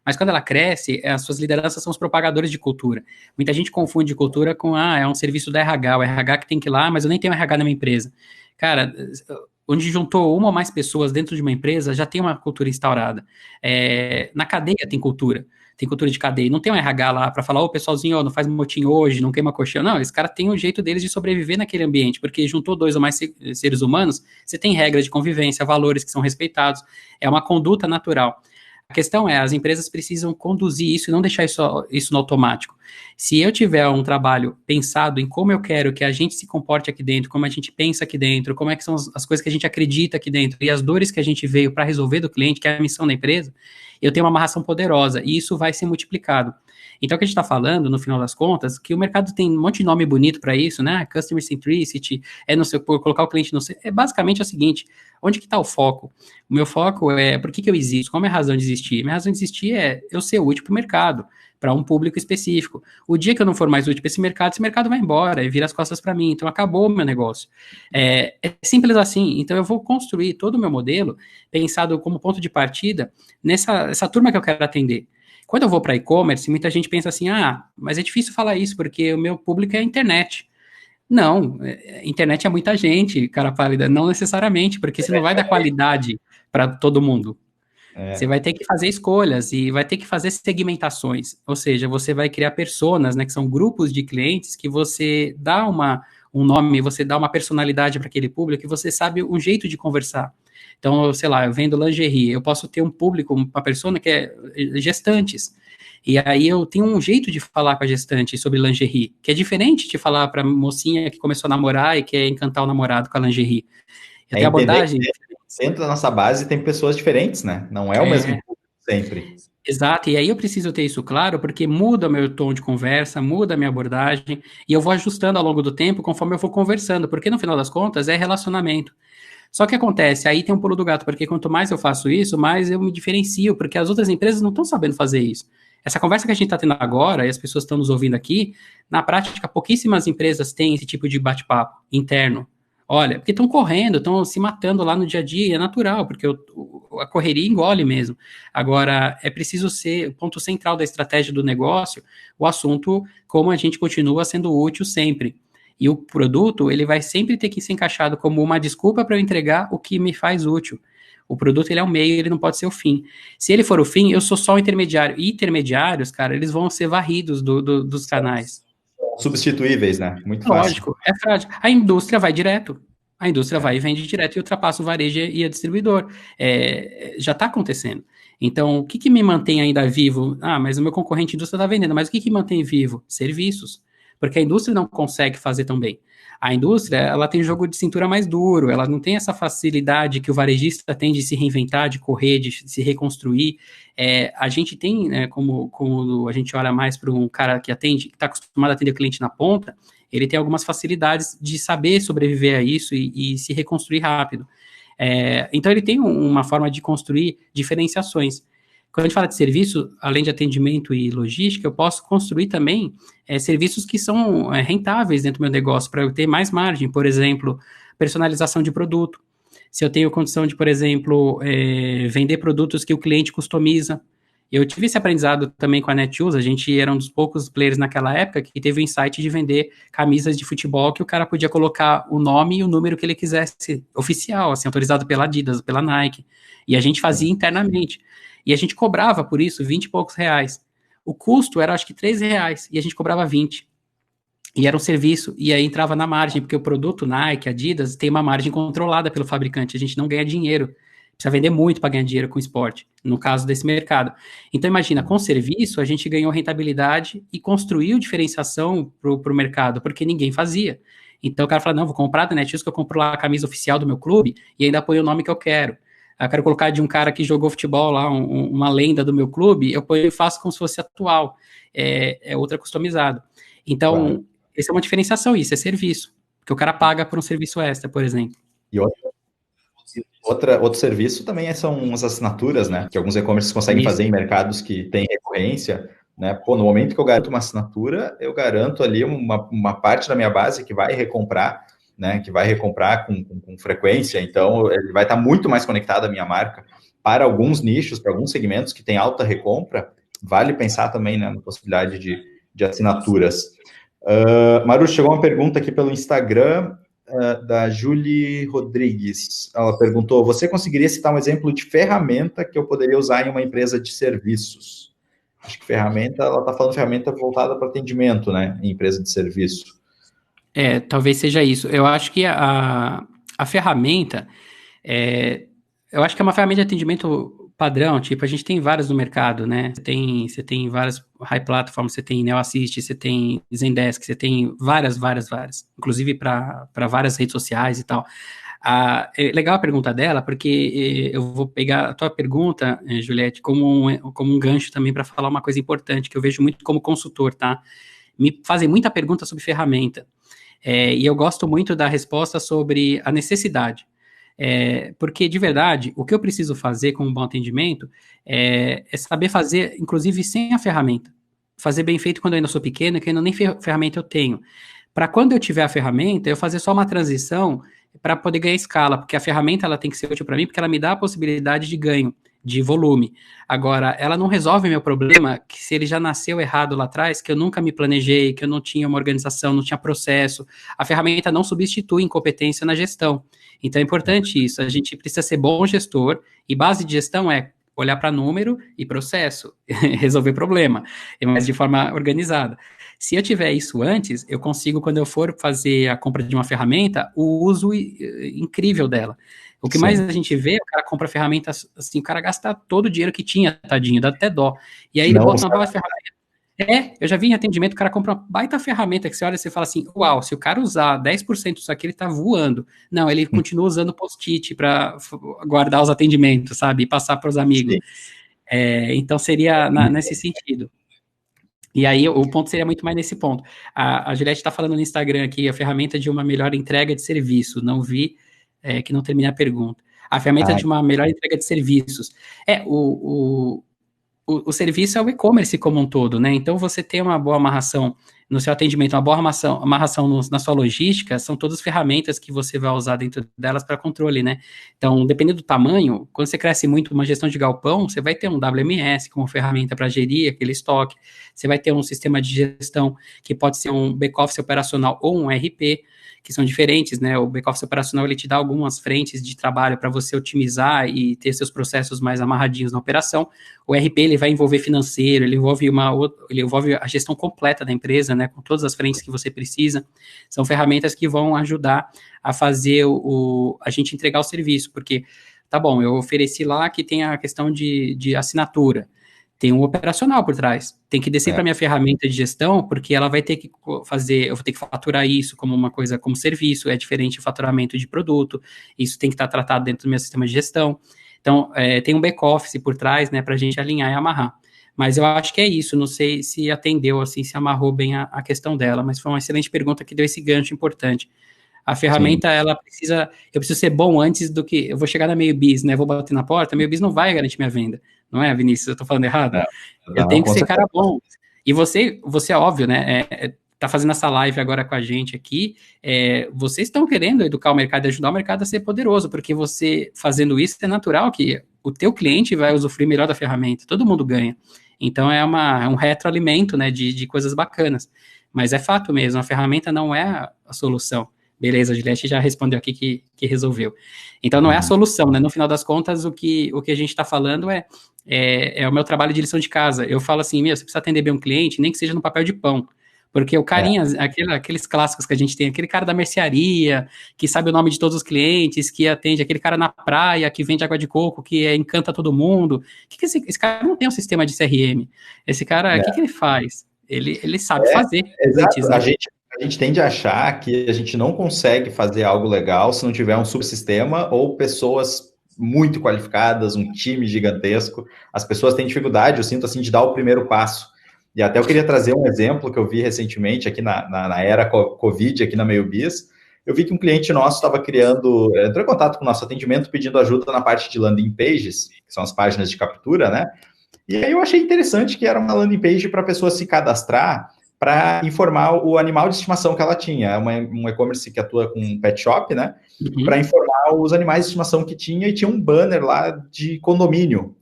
Mas quando ela cresce, as suas lideranças são os propagadores de cultura. Muita gente confunde cultura com, é um serviço da RH, o RH que tem que ir lá, mas eu nem tenho RH na minha empresa. Cara, onde juntou uma ou mais pessoas dentro de uma empresa, já tem uma cultura instaurada. Na cadeia tem cultura de cadeia. Não tem um RH lá para falar, ô pessoalzinho, ó, não faz motim hoje, não queima colchão. Não, esse cara tem um jeito deles de sobreviver naquele ambiente, porque juntou dois ou mais seres humanos, você tem regras de convivência, valores que são respeitados, é uma conduta natural. A questão é, as empresas precisam conduzir isso e não deixar isso no automático. Se eu tiver um trabalho pensado em como eu quero que a gente se comporte aqui dentro, como a gente pensa aqui dentro, como é que são as coisas que a gente acredita aqui dentro e as dores que a gente veio para resolver do cliente, que é a missão da empresa, eu tenho uma amarração poderosa e isso vai ser multiplicado. Então, o que a gente está falando, no final das contas, que o mercado tem um monte de nome bonito para isso, né? Customer Centricity, não sei, colocar o cliente no centro. Basicamente é o seguinte, onde que está o foco? O meu foco é, por que eu existo? Qual é a minha razão de existir? Minha razão de existir é eu ser útil para o mercado, para um público específico. O dia que eu não for mais útil para esse mercado vai embora e vira as costas para mim. Então, acabou o meu negócio. É simples assim. Então, eu vou construir todo o meu modelo pensado como ponto de partida essa turma que eu quero atender. Quando eu vou para e-commerce, muita gente pensa assim, mas é difícil falar isso, porque o meu público é a internet. Não, internet é muita gente, cara pálida, não necessariamente, porque você não vai dar qualidade para todo mundo. Você vai ter que fazer escolhas e vai ter que fazer segmentações, ou seja, você vai criar personas, né, que são grupos de clientes que você dá um nome, você dá uma personalidade para aquele público e você sabe um jeito de conversar. Então, sei lá, eu vendo lingerie, eu posso ter um público, uma persona que é gestantes. E aí eu tenho um jeito de falar com a gestante sobre lingerie, que é diferente de falar para a mocinha que começou a namorar e quer encantar o namorado com a lingerie. Eu tenho abordagem. Dentro da nossa base tem pessoas diferentes, né? Não é o mesmo público sempre. Exato, e aí eu preciso ter isso claro, porque muda meu tom de conversa, muda a minha abordagem, e eu vou ajustando ao longo do tempo conforme eu vou conversando, porque no final das contas é relacionamento. Só que acontece, aí tem um pulo do gato, porque quanto mais eu faço isso, mais eu me diferencio, porque as outras empresas não estão sabendo fazer isso. Essa conversa que a gente está tendo agora, e as pessoas estão nos ouvindo aqui, na prática, pouquíssimas empresas têm esse tipo de bate-papo interno. Olha, porque estão correndo, estão se matando lá no dia a dia, é natural, porque a correria engole mesmo. Agora, é preciso ser o ponto central da estratégia do negócio, o assunto, como a gente continua sendo útil sempre. E o produto, ele vai sempre ter que ser encaixado como uma desculpa para eu entregar o que me faz útil. O produto, ele é o meio, ele não pode ser o fim. Se ele for o fim, eu sou só o intermediário. E intermediários, cara, eles vão ser varridos dos canais. Substituíveis, né? Muito fácil. Lógico, é frágil. A indústria vai direto. A indústria vai e vende direto e ultrapassa o varejo e a distribuidor. Já está acontecendo. Então, o que me mantém ainda vivo? Mas o meu concorrente indústria está vendendo. Mas o que mantém vivo? Serviços. Porque a indústria não consegue fazer tão bem. A indústria, ela tem jogo de cintura mais duro, ela não tem essa facilidade que o varejista tem de se reinventar, de correr, de se reconstruir. A gente tem, né, como a gente olha mais para um cara que atende, que está acostumado a atender o cliente na ponta, ele tem algumas facilidades de saber sobreviver a isso e se reconstruir rápido. Então, ele tem uma forma de construir diferenciações. Quando a gente fala de serviço, além de atendimento e logística, eu posso construir também serviços que são rentáveis dentro do meu negócio, para eu ter mais margem. Por exemplo, personalização de produto. Se eu tenho condição de, por exemplo, vender produtos que o cliente customiza. Eu tive esse aprendizado também com a Netshoes, a gente era um dos poucos players naquela época que teve o insight de vender camisas de futebol que o cara podia colocar o nome e o número que ele quisesse, oficial, assim, autorizado pela Adidas, pela Nike. E a gente fazia internamente. E a gente cobrava por isso 20 e poucos reais. O custo era, acho que, 3 reais, e a gente cobrava 20. E era um serviço, e aí entrava na margem, porque o produto Nike, Adidas, tem uma margem controlada pelo fabricante, a gente não ganha dinheiro. Precisa vender muito para ganhar dinheiro com esporte, no caso desse mercado. Então, imagina, com serviço, a gente ganhou rentabilidade e construiu diferenciação para o mercado, porque ninguém fazia. Então, o cara fala, não, vou comprar da Netshoes, que eu compro lá a camisa oficial do meu clube, e ainda põe o nome que eu quero. Eu quero colocar de um cara que jogou futebol lá, uma lenda do meu clube, eu ponho e faço como se fosse atual. É outra customizado. Então, Claro. essa é uma diferenciação, isso é serviço. Porque o cara paga por um serviço extra, por exemplo. E outro serviço também são as assinaturas, né? Que alguns e-commerces conseguem Isso. fazer em mercados que têm recorrência, né? Pô, no momento que eu garanto uma assinatura, eu garanto ali uma parte da minha base que vai recomprar, né? Que vai recomprar com frequência. Então, ele vai estar muito mais conectado à minha marca. Para alguns nichos, para alguns segmentos que têm alta recompra, vale pensar também, né, na possibilidade de assinaturas. Maru, chegou uma pergunta aqui pelo Instagram, da Julie Rodrigues. Ela perguntou: você conseguiria citar um exemplo de ferramenta que eu poderia usar em uma empresa de serviços? Acho que ferramenta, ela está falando de ferramenta voltada para atendimento, né, em empresa de serviço. Talvez seja isso. Eu acho que a ferramenta, eu acho que é uma ferramenta de atendimento padrão, tipo, a gente tem várias no mercado, né? Você tem várias high platforms, você tem NeoAssist, você tem Zendesk, você tem várias, inclusive para várias redes sociais e tal. É legal a pergunta dela, porque eu vou pegar a tua pergunta, Juliette, como um gancho também para falar uma coisa importante, que eu vejo muito como consultor, tá? Me fazem muita pergunta sobre ferramenta. E eu gosto muito da resposta sobre a necessidade. Porque, de verdade, o que eu preciso fazer com um bom atendimento é saber fazer, inclusive, sem a ferramenta. Fazer bem feito quando eu ainda sou pequeno, que ainda nem ferramenta eu tenho. Para quando eu tiver a ferramenta, eu fazer só uma transição para poder ganhar escala, porque a ferramenta ela tem que ser útil para mim, porque ela me dá a possibilidade de ganho, de volume. Agora, ela não resolve meu problema, que se ele já nasceu errado lá atrás, que eu nunca me planejei, que eu não tinha uma organização, não tinha processo. A ferramenta não substitui incompetência na gestão. Então é importante isso, a gente precisa ser bom gestor, e base de gestão é olhar para número e processo, resolver problema, mas de forma organizada. Se eu tiver isso antes, eu consigo, quando eu for fazer a compra de uma ferramenta, o uso incrível dela. O que mais a gente vê, o cara compra ferramentas, assim, o cara gasta todo o dinheiro que tinha, tadinho, dá até dó. E aí ele bota uma boa ferramenta. Eu já vi em atendimento, o cara compra uma baita ferramenta que você olha e você fala assim, uau, se o cara usar 10% disso aqui, ele tá voando. Não, ele continua usando post-it para guardar os atendimentos, sabe? E passar para os amigos. Então seria nesse sentido. E aí o ponto seria muito mais nesse ponto. A Juliette está falando no Instagram aqui, a ferramenta de uma melhor entrega de serviço. Não vi, que não termine a pergunta. A ferramenta de uma melhor entrega de serviços. O serviço é o e-commerce como um todo, né? Então, você tem uma boa amarração no seu atendimento, uma boa amarração na sua logística, são todas ferramentas que você vai usar dentro delas para controle, né? Então, dependendo do tamanho, quando você cresce muito uma gestão de galpão, você vai ter um WMS como ferramenta para gerir aquele estoque, você vai ter um sistema de gestão que pode ser um back-office operacional ou um RP, que são diferentes, né? O back-office operacional, ele te dá algumas frentes de trabalho para você otimizar e ter seus processos mais amarradinhos na operação. O RP, ele vai envolver financeiro, ele envolve a gestão completa da empresa, né? Com todas as frentes que você precisa. São ferramentas que vão ajudar a fazer a gente entregar o serviço, porque, tá bom, eu ofereci lá que tem a questão de assinatura, tem um operacional por trás. Tem que descer para minha ferramenta de gestão, porque ela vai ter que fazer, eu vou ter que faturar isso como uma coisa, como serviço, é diferente o faturamento de produto, isso tem que estar tratado dentro do meu sistema de gestão. Então, tem um back-office por trás, né, para a gente alinhar e amarrar. Mas eu acho que é isso, não sei se atendeu, assim, se amarrou bem a questão dela, mas foi uma excelente pergunta que deu esse gancho importante. A ferramenta, eu preciso ser bom antes do que, eu vou chegar na Meio-Biz, né, vou bater na porta, a Meio-Biz não vai garantir minha venda. Não é, Vinícius? Eu tô falando errado? Eu tenho que ser cara bom. E você é óbvio, né? Tá fazendo essa live agora com a gente aqui. Vocês estão querendo educar o mercado e ajudar o mercado a ser poderoso, porque você fazendo isso é natural que o teu cliente vai usufruir melhor da ferramenta. Todo mundo ganha. Então é um retroalimento, né, de coisas bacanas. Mas é fato mesmo, a ferramenta não é a solução. Beleza, a Juliette já respondeu aqui que resolveu. Então, não é a solução, né? No final das contas, o que a gente está falando é o meu trabalho de lição de casa. Eu falo assim, você precisa atender bem um cliente, nem que seja no papel de pão. Porque o carinha, aqueles clássicos que a gente tem, aquele cara da mercearia, que sabe o nome de todos os clientes, que atende, aquele cara na praia, que vende água de coco, que encanta todo mundo. Esse cara não tem um sistema de CRM. Esse cara, o que ele faz? Ele sabe fazer exato. antes, né? A gente tende a achar que a gente não consegue fazer algo legal se não tiver um subsistema ou pessoas muito qualificadas, um time gigantesco. As pessoas têm dificuldade, eu sinto assim, de dar o primeiro passo. E até eu queria trazer um exemplo que eu vi recentemente aqui na era Covid, aqui na MeioBiz. Eu vi que um cliente nosso estava criando, entrou em contato com o nosso atendimento pedindo ajuda na parte de landing pages, que são as páginas de captura, né? E aí eu achei interessante que era uma landing page para a pessoa se cadastrar para informar o animal de estimação que ela tinha. É um e-commerce que atua com pet shop, né? Uhum. Para informar os animais de estimação que tinha, e tinha um banner lá de condomínio.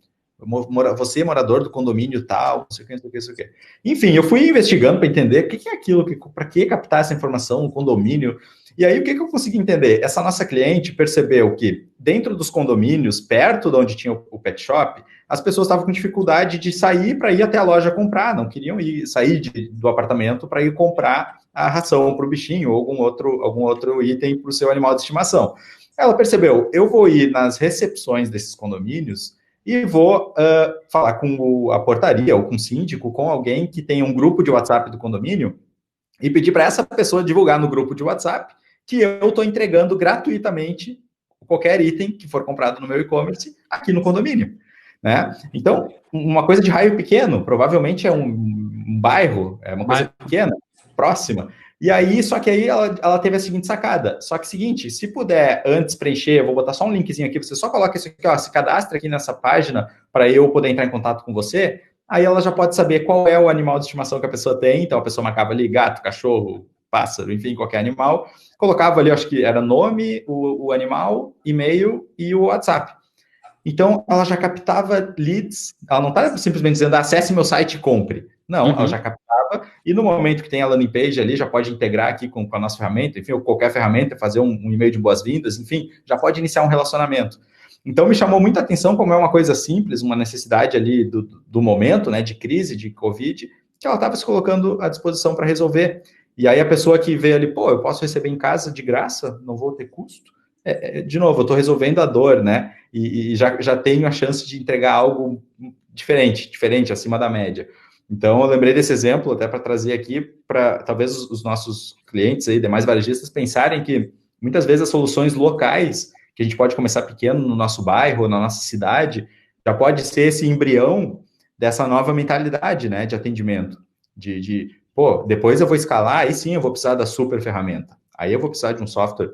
Você, morador do condomínio tal, não sei o que, não sei o que, não sei o que. Enfim, eu fui investigando para entender o que é aquilo, para que captar essa informação, no condomínio. E aí, o que eu consegui entender? Essa nossa cliente percebeu que dentro dos condomínios, perto de onde tinha o pet shop, as pessoas estavam com dificuldade de sair para ir até a loja comprar, não queriam sair do apartamento para ir comprar a ração para o bichinho ou algum outro item para o seu animal de estimação. Ela percebeu, eu vou ir nas recepções desses condomínios e vou falar com a portaria ou com o síndico, com alguém que tem um grupo de WhatsApp do condomínio e pedir para essa pessoa divulgar no grupo de WhatsApp que eu estou entregando gratuitamente qualquer item que for comprado no meu e-commerce aqui no condomínio. Né? Então, uma coisa de raio pequeno, provavelmente é um bairro, é uma coisa pequena, próxima. E aí, só que aí ela teve a seguinte sacada. Só que seguinte, se puder antes preencher, eu vou botar só um linkzinho aqui, você só coloca isso aqui, ó, se cadastra aqui nessa página para eu poder entrar em contato com você, aí ela já pode saber qual é o animal de estimação que a pessoa tem, então a pessoa marcava ali gato, cachorro, pássaro, enfim, qualquer animal, colocava ali, acho que era nome, o animal, e-mail e o WhatsApp. Então, ela já captava leads, ela não está simplesmente dizendo, acesse meu site e compre. Não, ela já captava, e no momento que tem a landing page ali, já pode integrar aqui com a nossa ferramenta, enfim, ou qualquer ferramenta, fazer um e-mail de boas-vindas, enfim, já pode iniciar um relacionamento. Então, me chamou muita atenção como é uma coisa simples, uma necessidade ali do momento, né, de crise, de Covid, que ela estava se colocando à disposição para resolver. E aí a pessoa que vê ali, pô, eu posso receber em casa de graça, não vou ter custo. De novo, eu estou resolvendo a dor, né? E já tenho a chance de entregar algo diferente, acima da média. Então, eu lembrei desse exemplo até para trazer aqui, para talvez os nossos clientes aí, demais varejistas, pensarem que muitas vezes as soluções locais, que a gente pode começar pequeno no nosso bairro, na nossa cidade, já pode ser esse embrião dessa nova mentalidade, né, de atendimento. Pô, depois eu vou escalar, aí sim eu vou precisar da super ferramenta. Aí eu vou precisar de um software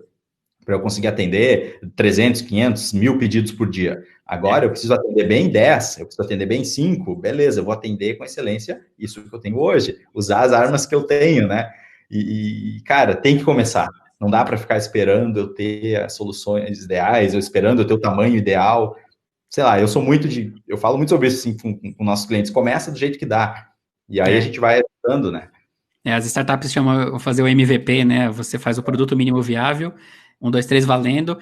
para eu conseguir atender 300, 500, 1.000 pedidos por dia. Agora eu preciso atender bem 10, eu preciso atender bem 5, beleza, eu vou atender com excelência isso que eu tenho hoje, usar as armas que eu tenho, né? Cara, tem que começar. Não dá para ficar esperando eu ter as soluções ideais, ou esperando eu ter o tamanho ideal. Sei lá, eu falo muito sobre isso assim, com nossos clientes. Começa do jeito que dá. E aí a gente vai ajustando, né? As startups chamam fazer o MVP, né? Você faz o produto mínimo viável, 1, 2, 3 valendo.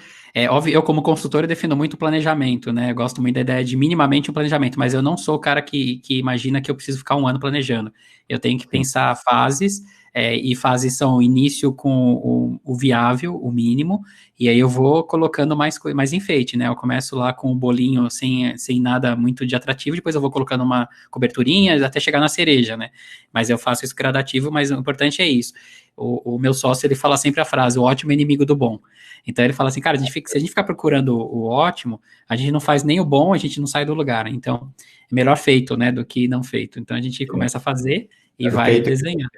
Óbvio, eu como consultor eu defendo muito o planejamento, né? Eu gosto muito da ideia de minimamente um planejamento, mas eu não sou o cara que imagina que eu preciso ficar um ano planejando. Eu tenho que pensar fases, e fases são início com o viável, o mínimo, e aí eu vou colocando mais enfeite, né? Eu começo lá com o bolinho sem nada muito de atrativo, depois eu vou colocando uma coberturinha até chegar na cereja, né? Mas eu faço isso gradativo, mas o importante é isso. O meu sócio, ele fala sempre a frase, o ótimo é inimigo do bom. Então ele fala assim, cara, se a gente ficar procurando o ótimo, a gente não faz nem o bom, a gente não sai do lugar. Então, é melhor feito, né, do que não feito. Então a gente começa a fazer e vai desenhando.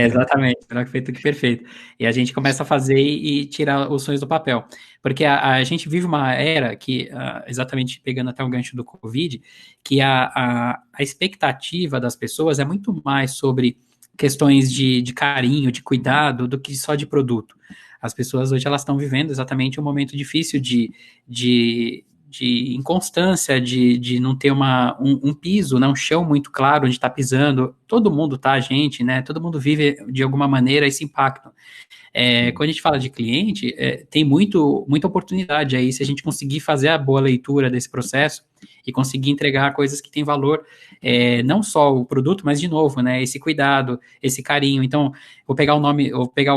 Exatamente, melhor feito que perfeito. E a gente começa a fazer e tirar os sonhos do papel. Porque a gente vive uma era que, exatamente pegando até o gancho do Covid, que a expectativa das pessoas é muito mais sobre questões de carinho, de cuidado, do que só de produto. As pessoas hoje elas estão vivendo exatamente um momento difícil de inconstância, de não ter um piso, né, um chão muito claro onde está pisando. Todo mundo tá, gente, né? Todo mundo vive de alguma maneira esse impacto. Quando a gente fala de cliente, tem muita oportunidade aí, se a gente conseguir fazer a boa leitura desse processo, e conseguir entregar coisas que têm valor, não só o produto, mas de novo, né, esse cuidado, esse carinho. Então, vou pegar o nome, vou pegar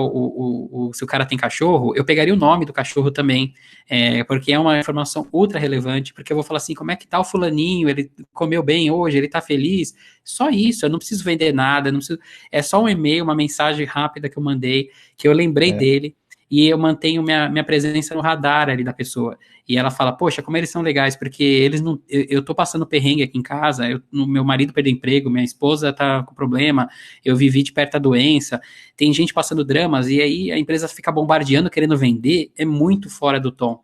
se o cara tem cachorro, eu pegaria o nome do cachorro também, porque é uma informação ultra relevante, porque eu vou falar assim, como é que tá o fulaninho, ele comeu bem hoje, ele tá feliz, só isso, eu não preciso vender nada, não preciso, é só um e-mail, uma mensagem rápida que eu mandei, que eu lembrei dele, e eu mantenho minha presença no radar ali da pessoa. E ela fala, poxa, como eles são legais, porque eles não. Eu tô passando perrengue aqui em casa, meu marido perdeu emprego, minha esposa tá com problema, eu vivi de perto da doença, tem gente passando dramas, e aí a empresa fica bombardeando, querendo vender, é muito fora do tom.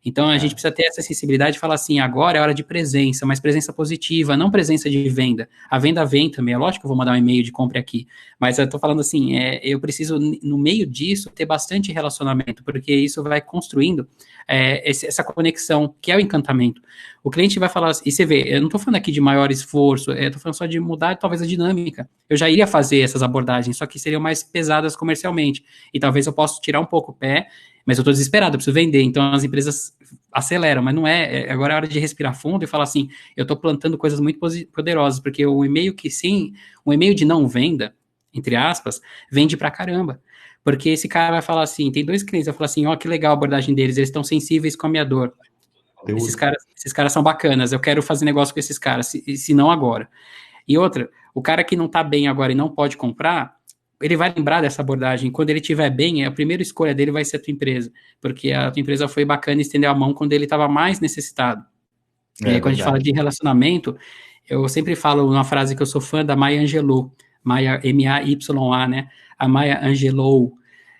Então a gente precisa ter essa sensibilidade e falar assim, agora é hora de presença, mas presença positiva, não presença de venda. A venda vem também, é lógico que eu vou mandar um e-mail de compra aqui, mas eu tô falando assim, eu preciso, no meio disso, ter bastante relacionamento, porque isso vai construindo essa conexão, que é o encantamento. O cliente vai falar, e você vê, eu não tô falando aqui de maior esforço, eu tô falando só de mudar talvez a dinâmica. Eu já iria fazer essas abordagens, só que seriam mais pesadas comercialmente, e talvez eu possa tirar um pouco o pé, mas eu estou desesperado, eu preciso vender, então as empresas aceleram, mas não agora é hora de respirar fundo e falar assim, eu estou plantando coisas muito poderosas, porque o e-mail um e-mail de não venda, entre aspas, vende pra caramba, porque esse cara vai falar assim, tem 2 clientes, vai falar assim, ó, que legal a abordagem deles, eles estão sensíveis com a minha dor, esses caras são bacanas, eu quero fazer negócio com esses caras, se não agora. E outra, o cara que não está bem agora e não pode comprar, ele vai lembrar dessa abordagem. Quando ele estiver bem, a primeira escolha dele vai ser a tua empresa, porque a tua empresa foi bacana e estendeu a mão quando ele estava mais necessitado. Quando a gente fala de relacionamento, eu sempre falo uma frase que eu sou fã da Maya Angelou, Maya, M-A-Y-A, né? A Maya Angelou,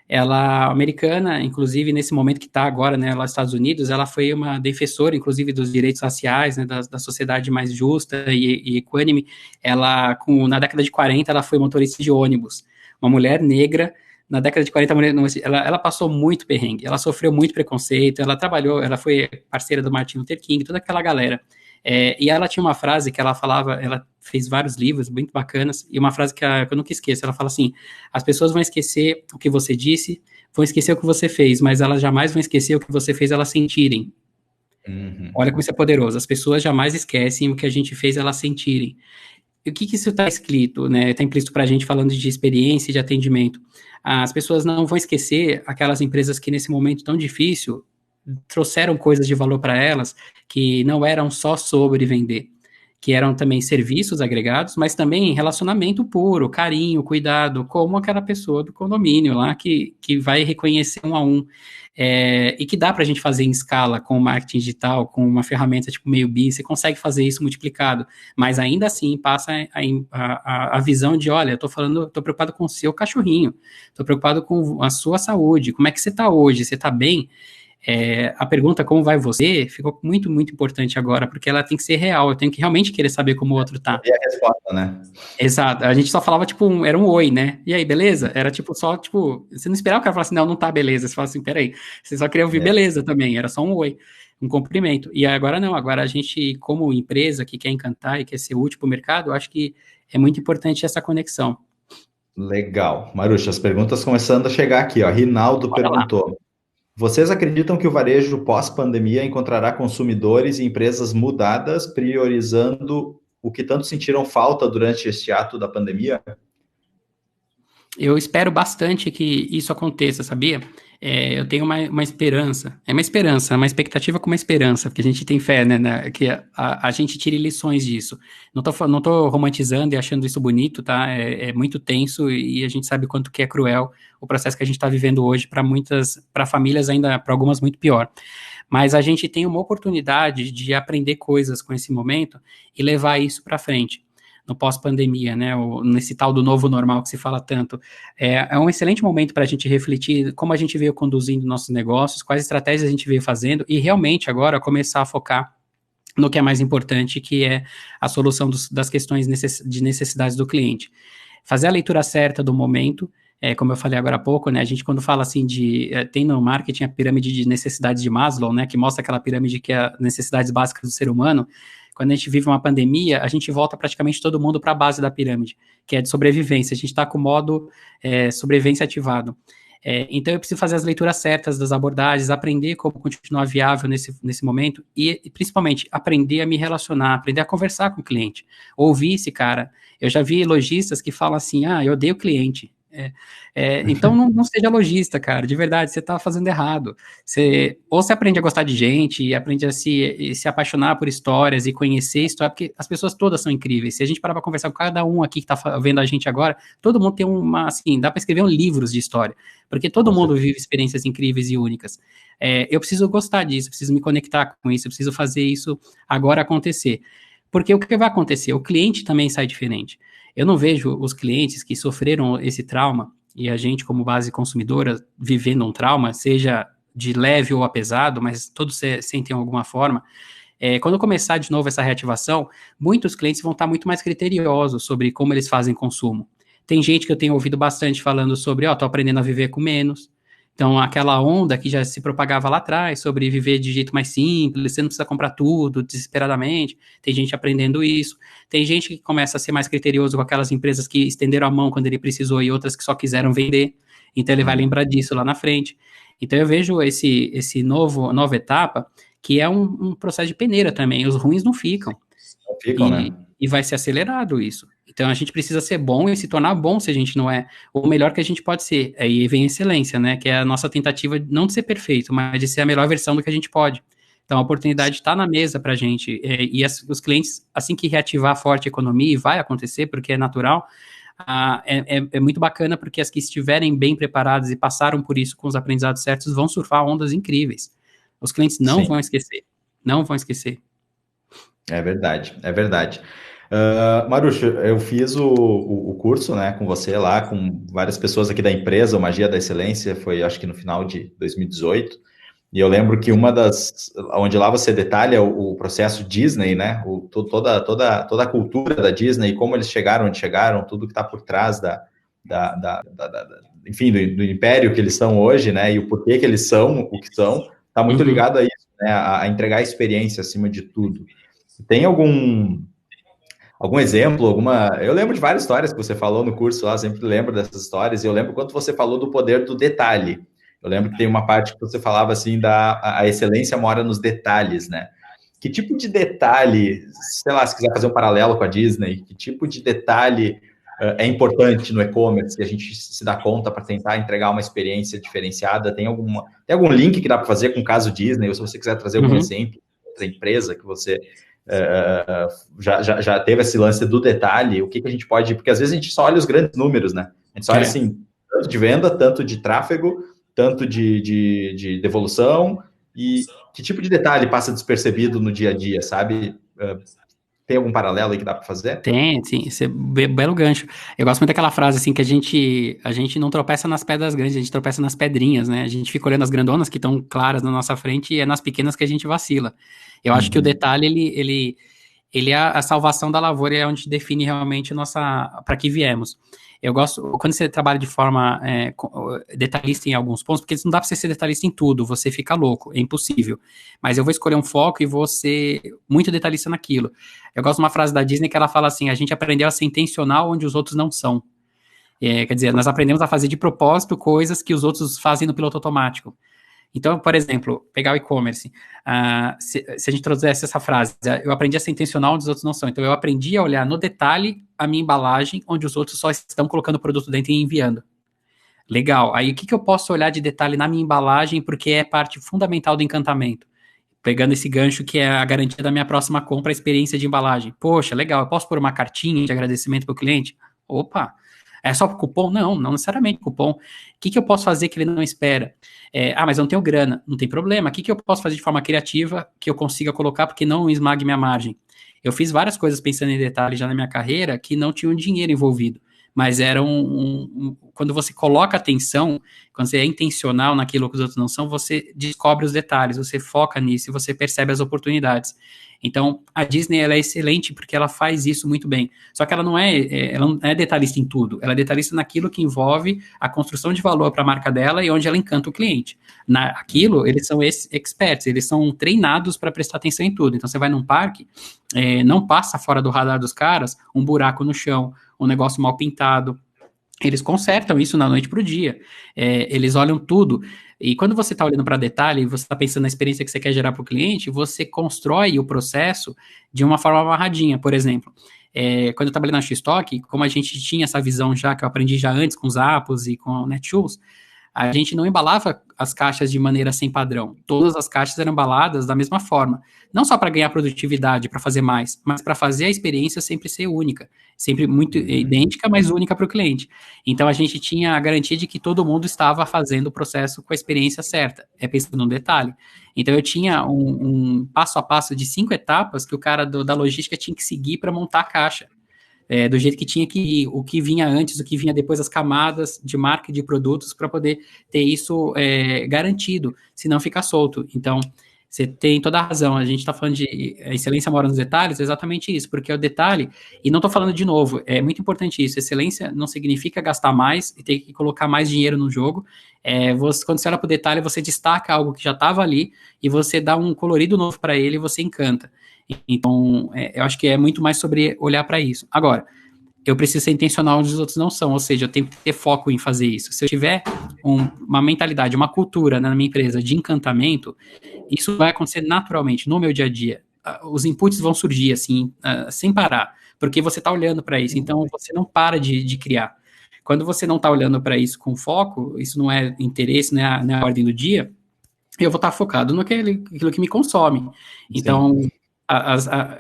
ela americana, inclusive nesse momento que está agora, né, lá nos Estados Unidos, ela foi uma defensora, inclusive, dos direitos raciais, né, da sociedade mais justa e equânime. Ela, na década de 40, ela foi motorista de ônibus. Uma mulher negra, na década de 40, ela passou muito perrengue, ela sofreu muito preconceito, ela trabalhou, ela foi parceira do Martin Luther King, toda aquela galera. E ela tinha uma frase que ela falava, ela fez vários livros muito bacanas, e uma frase que eu nunca esqueço, ela fala assim, as pessoas vão esquecer o que você disse, vão esquecer o que você fez, mas elas jamais vão esquecer o que você fez elas sentirem. Uhum. Olha como isso é poderoso, as pessoas jamais esquecem o que a gente fez elas sentirem. E o que isso está escrito, né? Está implícito para a gente falando de experiência e de atendimento. As pessoas não vão esquecer aquelas empresas que nesse momento tão difícil trouxeram coisas de valor para elas que não eram só sobre vender, que eram também serviços agregados, mas também relacionamento puro, carinho, cuidado, como aquela pessoa do condomínio lá que vai reconhecer um a um. E que dá para a gente fazer em escala com o marketing digital, com uma ferramenta tipo Mailbee, você consegue fazer isso multiplicado, mas ainda assim passa a visão de, olha, estou preocupado com o seu cachorrinho, estou preocupado com a sua saúde, como é que você está hoje, você está bem? A pergunta como vai você ficou muito, muito importante agora, porque ela tem que ser real, eu tenho que realmente querer saber como o outro tá. E a resposta, né? Exato, a gente só falava, tipo, era um oi, né? E aí, beleza? Era tipo, só, tipo, você não esperava o cara falar assim, não tá, beleza. Você fala assim, peraí, você só queria ouvir beleza também, era só um oi, um cumprimento. E agora não, agora a gente, como empresa que quer encantar e quer ser útil para o mercado, eu acho que é muito importante essa conexão. Legal. Maruxa, as perguntas começando a chegar aqui, ó. Rinaldo perguntou. Vocês acreditam que o varejo pós-pandemia encontrará consumidores e empresas mudadas, priorizando o que tanto sentiram falta durante este ato da pandemia? Eu espero bastante que isso aconteça, sabia? Eu tenho uma esperança, uma expectativa com uma esperança, porque a gente tem fé, né, que a gente tire lições disso. Não tô romantizando e achando isso bonito, tá? É muito tenso e a gente sabe quanto que é cruel o processo que a gente está vivendo hoje para famílias ainda, para algumas muito pior. Mas a gente tem uma oportunidade de aprender coisas com esse momento e levar isso para frente. No pós-pandemia, né, nesse tal do novo normal que se fala tanto, é um excelente momento para a gente refletir como a gente veio conduzindo nossos negócios, quais estratégias a gente veio fazendo e realmente agora começar a focar no que é mais importante, que é a solução das questões de necessidades do cliente. Fazer a leitura certa do momento, como eu falei agora há pouco, né, a gente quando fala assim tem no marketing a pirâmide de necessidades de Maslow, né, que mostra aquela pirâmide que é necessidades básicas do ser humano. Quando a gente vive uma pandemia, a gente volta praticamente todo mundo para a base da pirâmide, que é de sobrevivência. A gente está com o modo sobrevivência ativado. Então eu preciso fazer as leituras certas das abordagens, aprender como continuar viável nesse momento e principalmente aprender a me relacionar, aprender a conversar com o cliente, ouvir esse cara. Eu já vi lojistas que falam assim, eu odeio o cliente. Então não seja lojista, cara, de verdade, você está fazendo errado. Ou você aprende a gostar de gente, e aprende a se apaixonar por histórias e conhecer história, porque as pessoas todas são incríveis. Se a gente parar para conversar com cada um aqui que está vendo a gente agora, todo mundo tem assim, dá para escrever livros de história, porque todo mundo vive experiências incríveis e únicas. Eu preciso gostar disso, preciso me conectar com isso, eu preciso fazer isso agora acontecer. Porque o que vai acontecer? O cliente também sai diferente. Eu não vejo os clientes que sofreram esse trauma, e a gente, como base consumidora, vivendo um trauma, seja de leve ou a pesado, mas todos sentem alguma forma. Quando começar de novo essa reativação, muitos clientes vão estar muito mais criteriosos sobre como eles fazem consumo. Tem gente que eu tenho ouvido bastante falando sobre, tô aprendendo a viver com menos. Então, aquela onda que já se propagava lá atrás sobre viver de jeito mais simples, você não precisa comprar tudo desesperadamente, tem gente aprendendo isso. Tem gente que começa a ser mais criterioso com aquelas empresas que estenderam a mão quando ele precisou e outras que só quiseram vender. Então, ele vai lembrar disso lá na frente. Então, eu vejo esse nova etapa, que é um processo de peneira também. Os ruins não ficam. Não ficam, né? E vai ser acelerado isso. Então, a gente precisa ser bom e se tornar bom se a gente não é o melhor que a gente pode ser. Aí vem a excelência, né? Que é a nossa tentativa não de ser perfeito, mas de ser a melhor versão do que a gente pode. Então, a oportunidade está na mesa para a gente. Os clientes, assim que reativar forte a economia, e vai acontecer, porque é natural, é muito bacana, porque as que estiverem bem preparadas e passaram por isso com os aprendizados certos, vão surfar ondas incríveis. Os clientes não vão esquecer. Não vão esquecer. É verdade, é verdade. Marucho, eu fiz o curso, né, com você lá, com várias pessoas aqui da empresa, o Magia da Excelência, foi acho que no final de 2018, e eu lembro que onde lá você detalha o processo Disney, né, toda a cultura da Disney, como eles chegaram onde chegaram, tudo que está por trás enfim, do império que eles são hoje, né, e o porquê que eles são o que são, está muito ligado a isso, né, a entregar experiência acima de tudo. Tem algum exemplo, eu lembro de várias histórias que você falou no curso lá, sempre lembro dessas histórias, e eu lembro quanto você falou do poder do detalhe. Eu lembro que tem uma parte que você falava assim, a excelência mora nos detalhes, né? Que tipo de detalhe, sei lá, se quiser fazer um paralelo com a Disney, que tipo de detalhe é importante no e-commerce, que a gente se dá conta para tentar entregar uma experiência diferenciada? Tem algum link que dá para fazer com o caso Disney, ou se você quiser trazer algum exemplo, outra empresa que você já teve esse lance do detalhe, o que a gente pode... Porque às vezes a gente só olha os grandes números, né? A gente só olha assim, tanto de venda, tanto de tráfego, tanto de devolução, e que tipo de detalhe passa despercebido no dia a dia, sabe? Tem algum paralelo aí que dá para fazer? Tem, sim, esse é belo gancho. Eu gosto muito daquela frase, assim, que a gente não tropeça nas pedras grandes, a gente tropeça nas pedrinhas, né? A gente fica olhando as grandonas que estão claras na nossa frente e é nas pequenas que a gente vacila. Eu acho que o detalhe, ele é a salvação da lavoura, é onde define realmente para que viemos. Eu gosto, quando você trabalha de forma detalhista em alguns pontos, porque não dá para você ser detalhista em tudo, você fica louco, é impossível. Mas eu vou escolher um foco e vou ser muito detalhista naquilo. Eu gosto de uma frase da Disney que ela fala assim, a gente aprendeu a ser intencional onde os outros não são. Quer dizer, nós aprendemos a fazer de propósito coisas que os outros fazem no piloto automático. Então, por exemplo, pegar o e-commerce, se a gente trouxesse essa frase, eu aprendi a ser intencional onde os outros não são. Então, eu aprendi a olhar no detalhe a minha embalagem, onde os outros só estão colocando o produto dentro e enviando. Legal. Aí, o que eu posso olhar de detalhe na minha embalagem, porque é parte fundamental do encantamento? Pegando esse gancho que é a garantia da minha próxima compra, a experiência de embalagem. Poxa, legal, eu posso pôr uma cartinha de agradecimento para o cliente? Opa! É só por cupom? Não necessariamente cupom. O que eu posso fazer que ele não espera? Mas eu não tenho grana. Não tem problema. O que eu posso fazer de forma criativa que eu consiga colocar porque não esmague minha margem? Eu fiz várias coisas pensando em detalhes já na minha carreira que não tinham dinheiro envolvido. Mas era quando você coloca atenção, quando você é intencional naquilo que os outros não são, você descobre os detalhes, você foca nisso e você percebe as oportunidades. Então, a Disney ela é excelente porque ela faz isso muito bem. Só que ela não é detalhista em tudo. Ela é detalhista naquilo que envolve a construção de valor para a marca dela e onde ela encanta o cliente. Naquilo, eles são experts, eles são treinados para prestar atenção em tudo. Então, você vai num parque, não passa fora do radar dos caras um buraco no chão, um negócio mal pintado, Eles consertam isso na noite para o dia. Eles olham tudo. E quando você está olhando para detalhe, você está pensando na experiência que você quer gerar para o cliente, você constrói o processo de uma forma amarradinha. Por exemplo, quando eu trabalhei na Xstock, como a gente tinha essa visão já, que eu aprendi já antes com os Apos e com o Netshoes, a gente não embalava as caixas de maneira sem padrão. Todas as caixas eram embaladas da mesma forma. Não só para ganhar produtividade, para fazer mais, mas para fazer a experiência sempre ser única. Sempre muito idêntica, mas única para o cliente. Então, a gente tinha a garantia de que todo mundo estava fazendo o processo com a experiência certa. Pensando no detalhe. Então, eu tinha um passo a passo de 5 etapas que o cara da logística tinha que seguir para montar a caixa. Do jeito que tinha que ir, o que vinha antes, o que vinha depois, as camadas de marca e de produtos para poder ter isso garantido, senão fica solto. Então, você tem toda a razão, a gente está falando de excelência mora nos detalhes, é exatamente isso, porque é o detalhe, e não estou falando de novo, é muito importante isso, excelência não significa gastar mais e ter que colocar mais dinheiro no jogo, quando você olha para o detalhe, você destaca algo que já estava ali, e você dá um colorido novo para ele, e você encanta. Então, eu acho que é muito mais sobre olhar para isso. Agora, eu preciso ser intencional onde os outros não são, ou seja, eu tenho que ter foco em fazer isso. Se eu tiver uma mentalidade, uma cultura na minha empresa de encantamento, isso vai acontecer naturalmente no meu dia a dia. Os inputs vão surgir assim, sem parar, porque você está olhando para isso, então você não para de criar. Quando você não está olhando para isso com foco, isso não é interesse, não é a ordem do dia, eu vou estar focado naquilo que me consome. Então,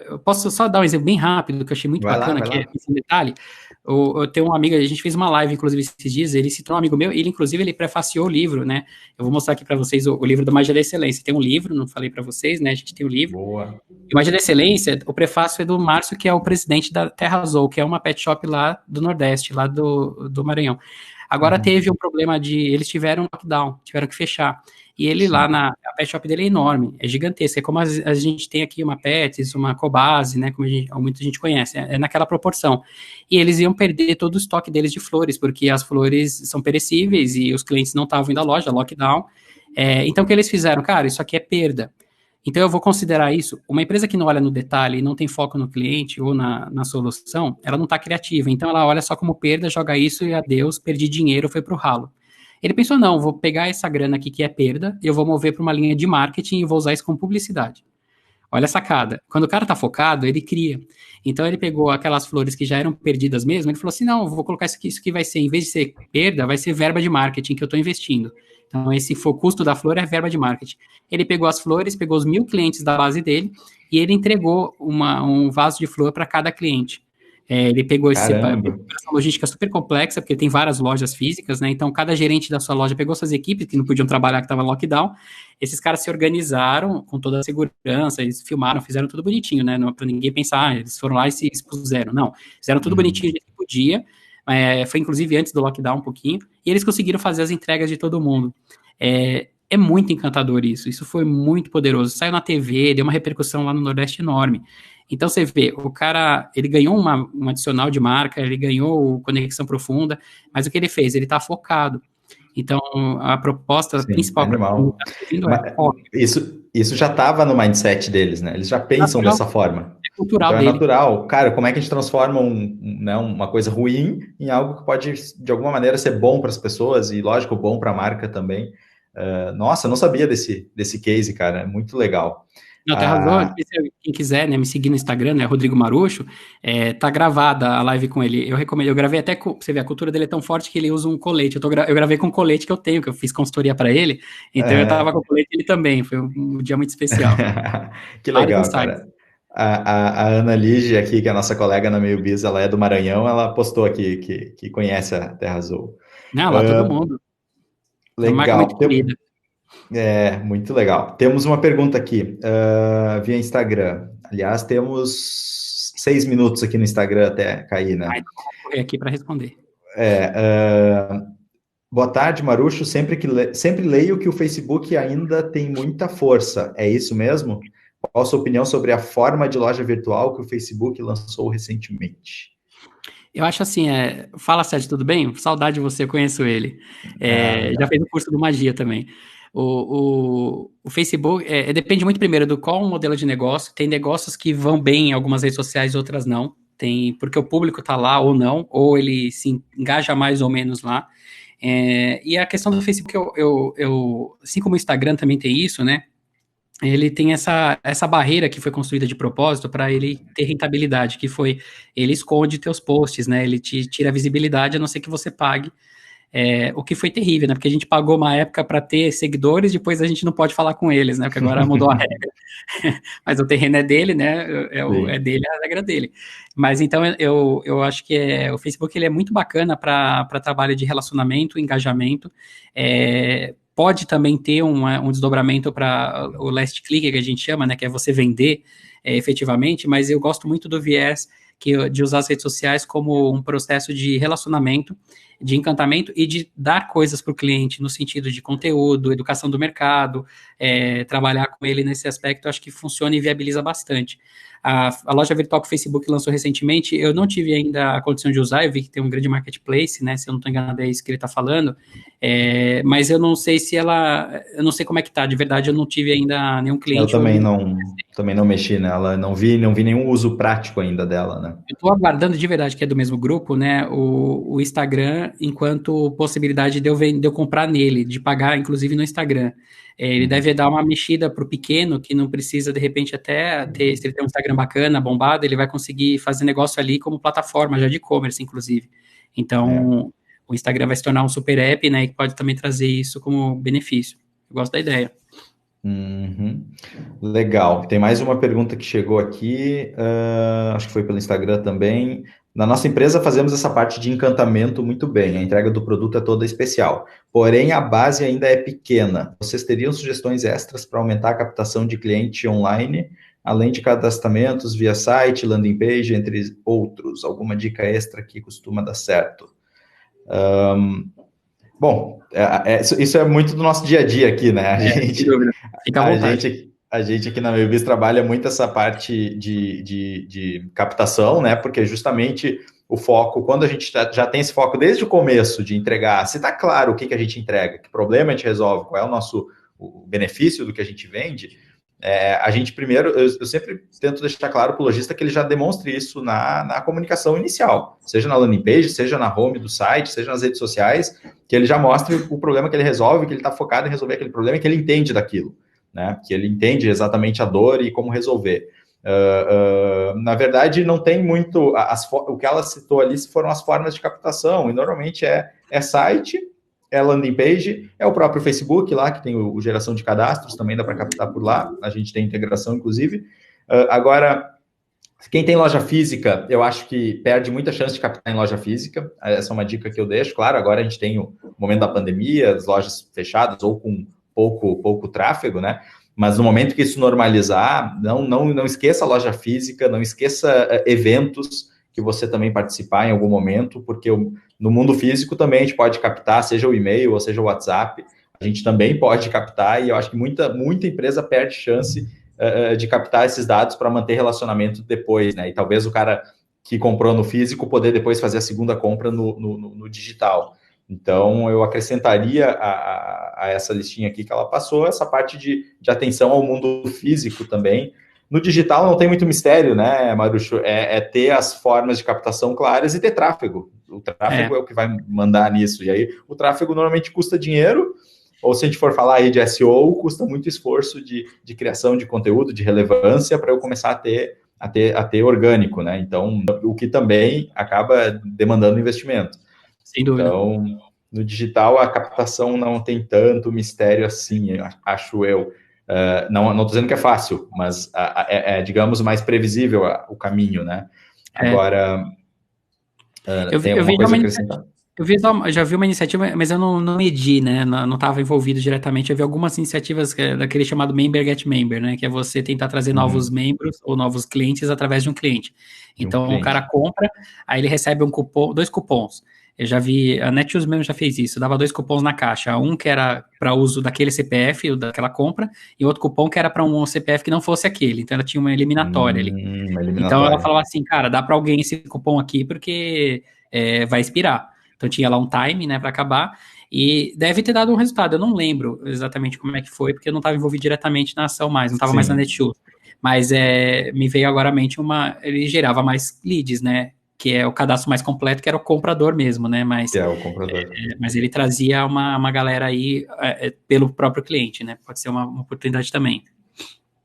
eu posso só dar um exemplo bem rápido, que eu achei muito bacana, que é esse detalhe. Eu tenho um amigo, a gente fez uma live, inclusive, esses dias, ele citou um amigo meu, ele prefaciou o livro, né? Eu vou mostrar aqui para vocês o livro da Magia da Excelência. Tem um livro, não falei para vocês, né? A gente tem um livro. Boa. E Magia da Excelência, o prefácio é do Márcio, que é o presidente da Terra Azul, que é uma pet shop lá do Nordeste, lá do Maranhão. Agora teve um problema eles tiveram um lockdown, tiveram que fechar. E ele lá a pet shop dele é enorme, é gigantesca. É como a gente tem aqui uma Pets, uma Cobase, né? Como muita gente conhece, é naquela proporção. E eles iam perder todo o estoque deles de flores, porque as flores são perecíveis e os clientes não estavam indo à loja, lockdown. Então, o que eles fizeram? Cara, isso aqui é perda. Então, eu vou considerar isso. Uma empresa que não olha no detalhe e não tem foco no cliente ou na solução, ela não está criativa. Então, ela olha só como perda, joga isso e adeus, perdi dinheiro, foi pro ralo. Ele pensou, não, vou pegar essa grana aqui que é perda, eu vou mover para uma linha de marketing e vou usar isso como publicidade. Olha a sacada. Quando o cara tá focado, ele cria. Então, ele pegou aquelas flores que já eram perdidas mesmo, ele falou assim, não, vou colocar isso aqui vai ser, em vez de ser perda, vai ser verba de marketing que eu estou investindo. Então, esse custo da flor é verba de marketing. Ele pegou as flores, pegou os 1.000 clientes da base dele e ele entregou um vaso de flor para cada cliente. Ele pegou essa logística super complexa, porque tem várias lojas físicas, né? Então, cada gerente da sua loja pegou suas equipes, que não podiam trabalhar, que estava lockdown. Esses caras se organizaram com toda a segurança, eles filmaram, fizeram tudo bonitinho, né? Não para ninguém pensar, eles foram lá e se expuseram. Não, fizeram tudo bonitinho, a gente podia. Foi inclusive antes do lockdown um pouquinho, e eles conseguiram fazer as entregas de todo mundo. É muito encantador isso foi muito poderoso. Saiu na TV, deu uma repercussão lá no Nordeste enorme. Então, você vê, o cara, ele ganhou um adicional de marca, ele ganhou conexão profunda, mas o que ele fez? Ele está focado. Então, a proposta principal isso já estava no mindset deles, né? Eles já pensam dessa forma. É cultural então, dele. É natural. Cara, como é que a gente transforma uma coisa ruim em algo que pode, de alguma maneira, ser bom para as pessoas e, lógico, bom para a marca também. Nossa, eu não sabia desse case, cara. É muito legal. Não, tem razão. Quem quiser, né, me seguir no Instagram, né, Rodrigo Marucho, tá gravada a live com ele. Eu recomendo, eu gravei até com, você vê, a cultura dele é tão forte que ele usa um colete. Eu gravei com um colete que eu tenho, que eu fiz consultoria para ele, então eu tava com o colete ele também, foi um dia muito especial. Que legal, cara. A Ana Lige aqui, que é a nossa colega na Meio Biz, ela é do Maranhão, ela postou aqui que conhece a Terra Azul. Não, lá todo mundo. Legal. Muito querida. Muito legal. Temos uma pergunta aqui, via Instagram. Aliás, temos 6 minutos aqui no Instagram até cair, né? Então vou correr aqui para responder. Boa tarde, Marucho. Sempre leio que o Facebook ainda tem muita força. É isso mesmo? Qual a sua opinião sobre a forma de loja virtual que o Facebook lançou recentemente? Eu acho assim, fala Sérgio, tudo bem? Saudade de você, eu conheço ele. Já fez o curso do Magia também. O Facebook depende muito primeiro do qual modelo de negócio. Tem negócios que vão bem em algumas redes sociais, outras não. porque o público está lá ou não, ou ele se engaja mais ou menos lá. E a questão do Facebook, assim como o Instagram também tem isso, né? Ele tem essa barreira que foi construída de propósito para ele ter rentabilidade, que foi, ele esconde teus posts, né? Ele te tira a visibilidade, a não ser que você pague. O que foi terrível, né? Porque a gente pagou uma época para ter seguidores, depois a gente não pode falar com eles, né? Porque agora mudou a regra. Mas o terreno é dele, né? É dele, a regra dele. Mas então eu acho que o Facebook ele é muito bacana para trabalho de relacionamento, engajamento. Pode também ter um desdobramento para o last click, que a gente chama, né? Que é você vender efetivamente, mas eu gosto muito do viés de usar as redes sociais como um processo de relacionamento, de encantamento e de dar coisas para o cliente no sentido de conteúdo, educação do mercado, trabalhar com ele nesse aspecto, acho que funciona e viabiliza bastante. A loja virtual que o Facebook lançou recentemente, eu não tive ainda a condição de usar, eu vi que tem um grande marketplace, né, se eu não estou enganado é isso que ele está falando, mas eu não sei eu não sei como é que tá, de verdade eu não tive ainda nenhum cliente. Eu também não mexi nela, não vi nenhum uso prático ainda dela, né. Eu estou aguardando de verdade que é do mesmo grupo, né, o Instagram, enquanto possibilidade de eu comprar nele, de pagar inclusive no Instagram. Ele deve dar uma mexida para o pequeno, que não precisa, de repente, até ter, se ele tem um Instagram bacana, bombado, ele vai conseguir fazer negócio ali como plataforma já de e-commerce, inclusive. Então, o Instagram vai se tornar um super app, né, e pode também trazer isso como benefício. Eu gosto da ideia. Legal. Tem mais uma pergunta que chegou aqui, acho que foi pelo Instagram também. Na nossa empresa fazemos essa parte de encantamento muito bem, a entrega do produto é toda especial, porém a base ainda é pequena. Vocês teriam sugestões extras para aumentar a captação de cliente online, além de cadastramentos via site, landing page, entre outros? Alguma dica extra que costuma dar certo? Bom, isso é muito do nosso dia a dia aqui, né? Sem dúvida. Fica à vontade. A gente aqui na Meiobiz trabalha muito essa parte de captação, né? Porque justamente o foco, quando a gente já tem esse foco desde o começo de entregar, se está claro o que a gente entrega, que problema a gente resolve, qual é o benefício do que a gente vende, a gente primeiro, eu sempre tento deixar claro para o lojista que ele já demonstre isso na comunicação inicial, seja na landing page, seja na home do site, seja nas redes sociais, que ele já mostre o problema que ele resolve, que ele está focado em resolver aquele problema e que ele entende daquilo, né? Que ele entende exatamente a dor e como resolver. Na verdade, não tem muito, o que ela citou ali foram as formas de captação, e normalmente é site, é landing page, é o próprio Facebook lá, que tem o geração de cadastros, também dá para captar por lá, a gente tem integração, inclusive. Agora, quem tem loja física, eu acho que perde muita chance de captar em loja física, essa é uma dica que eu deixo. Claro, agora a gente tem o momento da pandemia, as lojas fechadas ou com pouco tráfego, né? Mas no momento que isso normalizar, não esqueça a loja física, não esqueça eventos que você também participar em algum momento, porque no mundo físico também a gente pode captar, seja o e-mail ou seja o WhatsApp, a gente também pode captar, e eu acho que muita empresa perde chance de captar esses dados para manter relacionamento depois, né? E talvez o cara que comprou no físico poder depois fazer a segunda compra no digital. Então, eu acrescentaria a essa listinha aqui que ela passou, essa parte de atenção ao mundo físico também. No digital não tem muito mistério, né, Marucho? É ter as formas de captação claras e ter tráfego. O tráfego é o que vai mandar nisso. E aí, o tráfego normalmente custa dinheiro, ou se a gente for falar aí de SEO, custa muito esforço de criação de conteúdo, de relevância, para eu começar a ter orgânico, né? Então, o que também acaba demandando investimento. Sem dúvida. Então, no digital, a captação não tem tanto mistério assim, acho eu. Não estou dizendo que é fácil, mas digamos, mais previsível o caminho, né? Agora, tem alguma coisa a acrescentar? Já vi uma iniciativa, mas eu não medi, né? Não estava envolvido diretamente. Eu vi algumas iniciativas daquele chamado Member Get Member, né? Que é você tentar trazer novos membros ou novos clientes através de um cliente. Então, o cara compra, aí ele recebe um cupom, 2 cupons. Eu já vi, a Netshoes mesmo já fez isso, dava 2 cupons na caixa, um que era para uso daquele CPF, daquela compra, e outro cupom que era para um CPF que não fosse aquele, então ela tinha uma eliminatória ali. Então ela falava assim, cara, dá para alguém esse cupom aqui porque vai expirar. Então tinha lá um time, né, para acabar, e deve ter dado um resultado, eu não lembro exatamente como é que foi, porque eu não estava envolvido diretamente na ação mais, não estava mais na Netshoes. Mas me veio agora à mente ele gerava mais leads, né? Que é o cadastro mais completo, que era o comprador mesmo, né? Que é o comprador. Mas ele trazia uma galera aí pelo próprio cliente, né? Pode ser uma oportunidade também.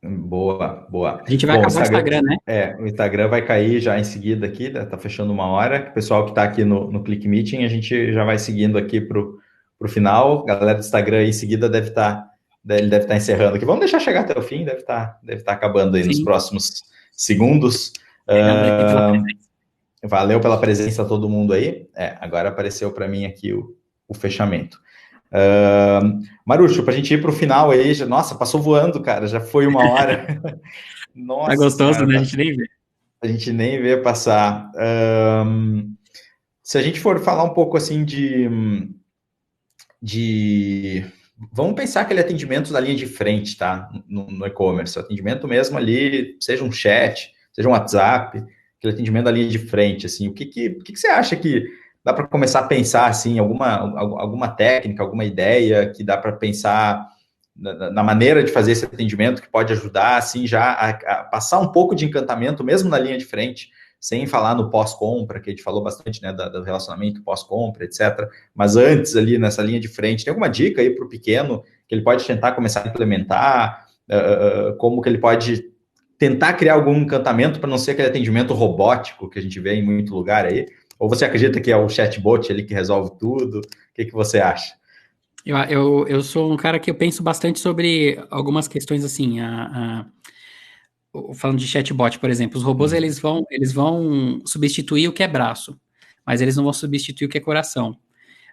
Boa, boa. A gente vai Bom, acabar o Instagram, né? O Instagram vai cair já em seguida aqui, tá fechando 1 hora. O pessoal que está aqui no Click Meeting, a gente já vai seguindo aqui para o final. Galera do Instagram aí em seguida ele deve estar encerrando aqui. Vamos deixar chegar até o fim, deve estar acabando aí nos próximos segundos. Aí pela presença. Valeu pela presença a todo mundo aí. Agora apareceu para mim aqui o fechamento. Marucho, para a gente ir para o final aí, nossa, passou voando, cara, já foi 1 hora. Nossa Tá gostoso, senhora, né? A gente nem vê. a gente nem vê passar. Se a gente for falar um pouco assim vamos pensar aquele atendimento da linha de frente, tá? No e-commerce, atendimento mesmo ali, seja um chat, seja um WhatsApp, aquele atendimento da linha de frente, assim, o que você acha que dá para começar a pensar, assim, alguma técnica, alguma ideia que dá para pensar na maneira de fazer esse atendimento que pode ajudar, assim, já a passar um pouco de encantamento, mesmo na linha de frente, sem falar no pós-compra, que a gente falou bastante, né, do relacionamento pós-compra, etc. Mas antes, ali, nessa linha de frente, tem alguma dica aí para o pequeno que ele pode tentar começar a implementar, como que ele pode tentar criar algum encantamento para não ser aquele atendimento robótico que a gente vê em muito lugar aí? Ou você acredita que é o chatbot ali que resolve tudo? O que você acha? Eu sou um cara que eu penso bastante sobre algumas questões assim, falando de chatbot, por exemplo, os robôs eles vão substituir o que é braço, mas eles não vão substituir o que é coração,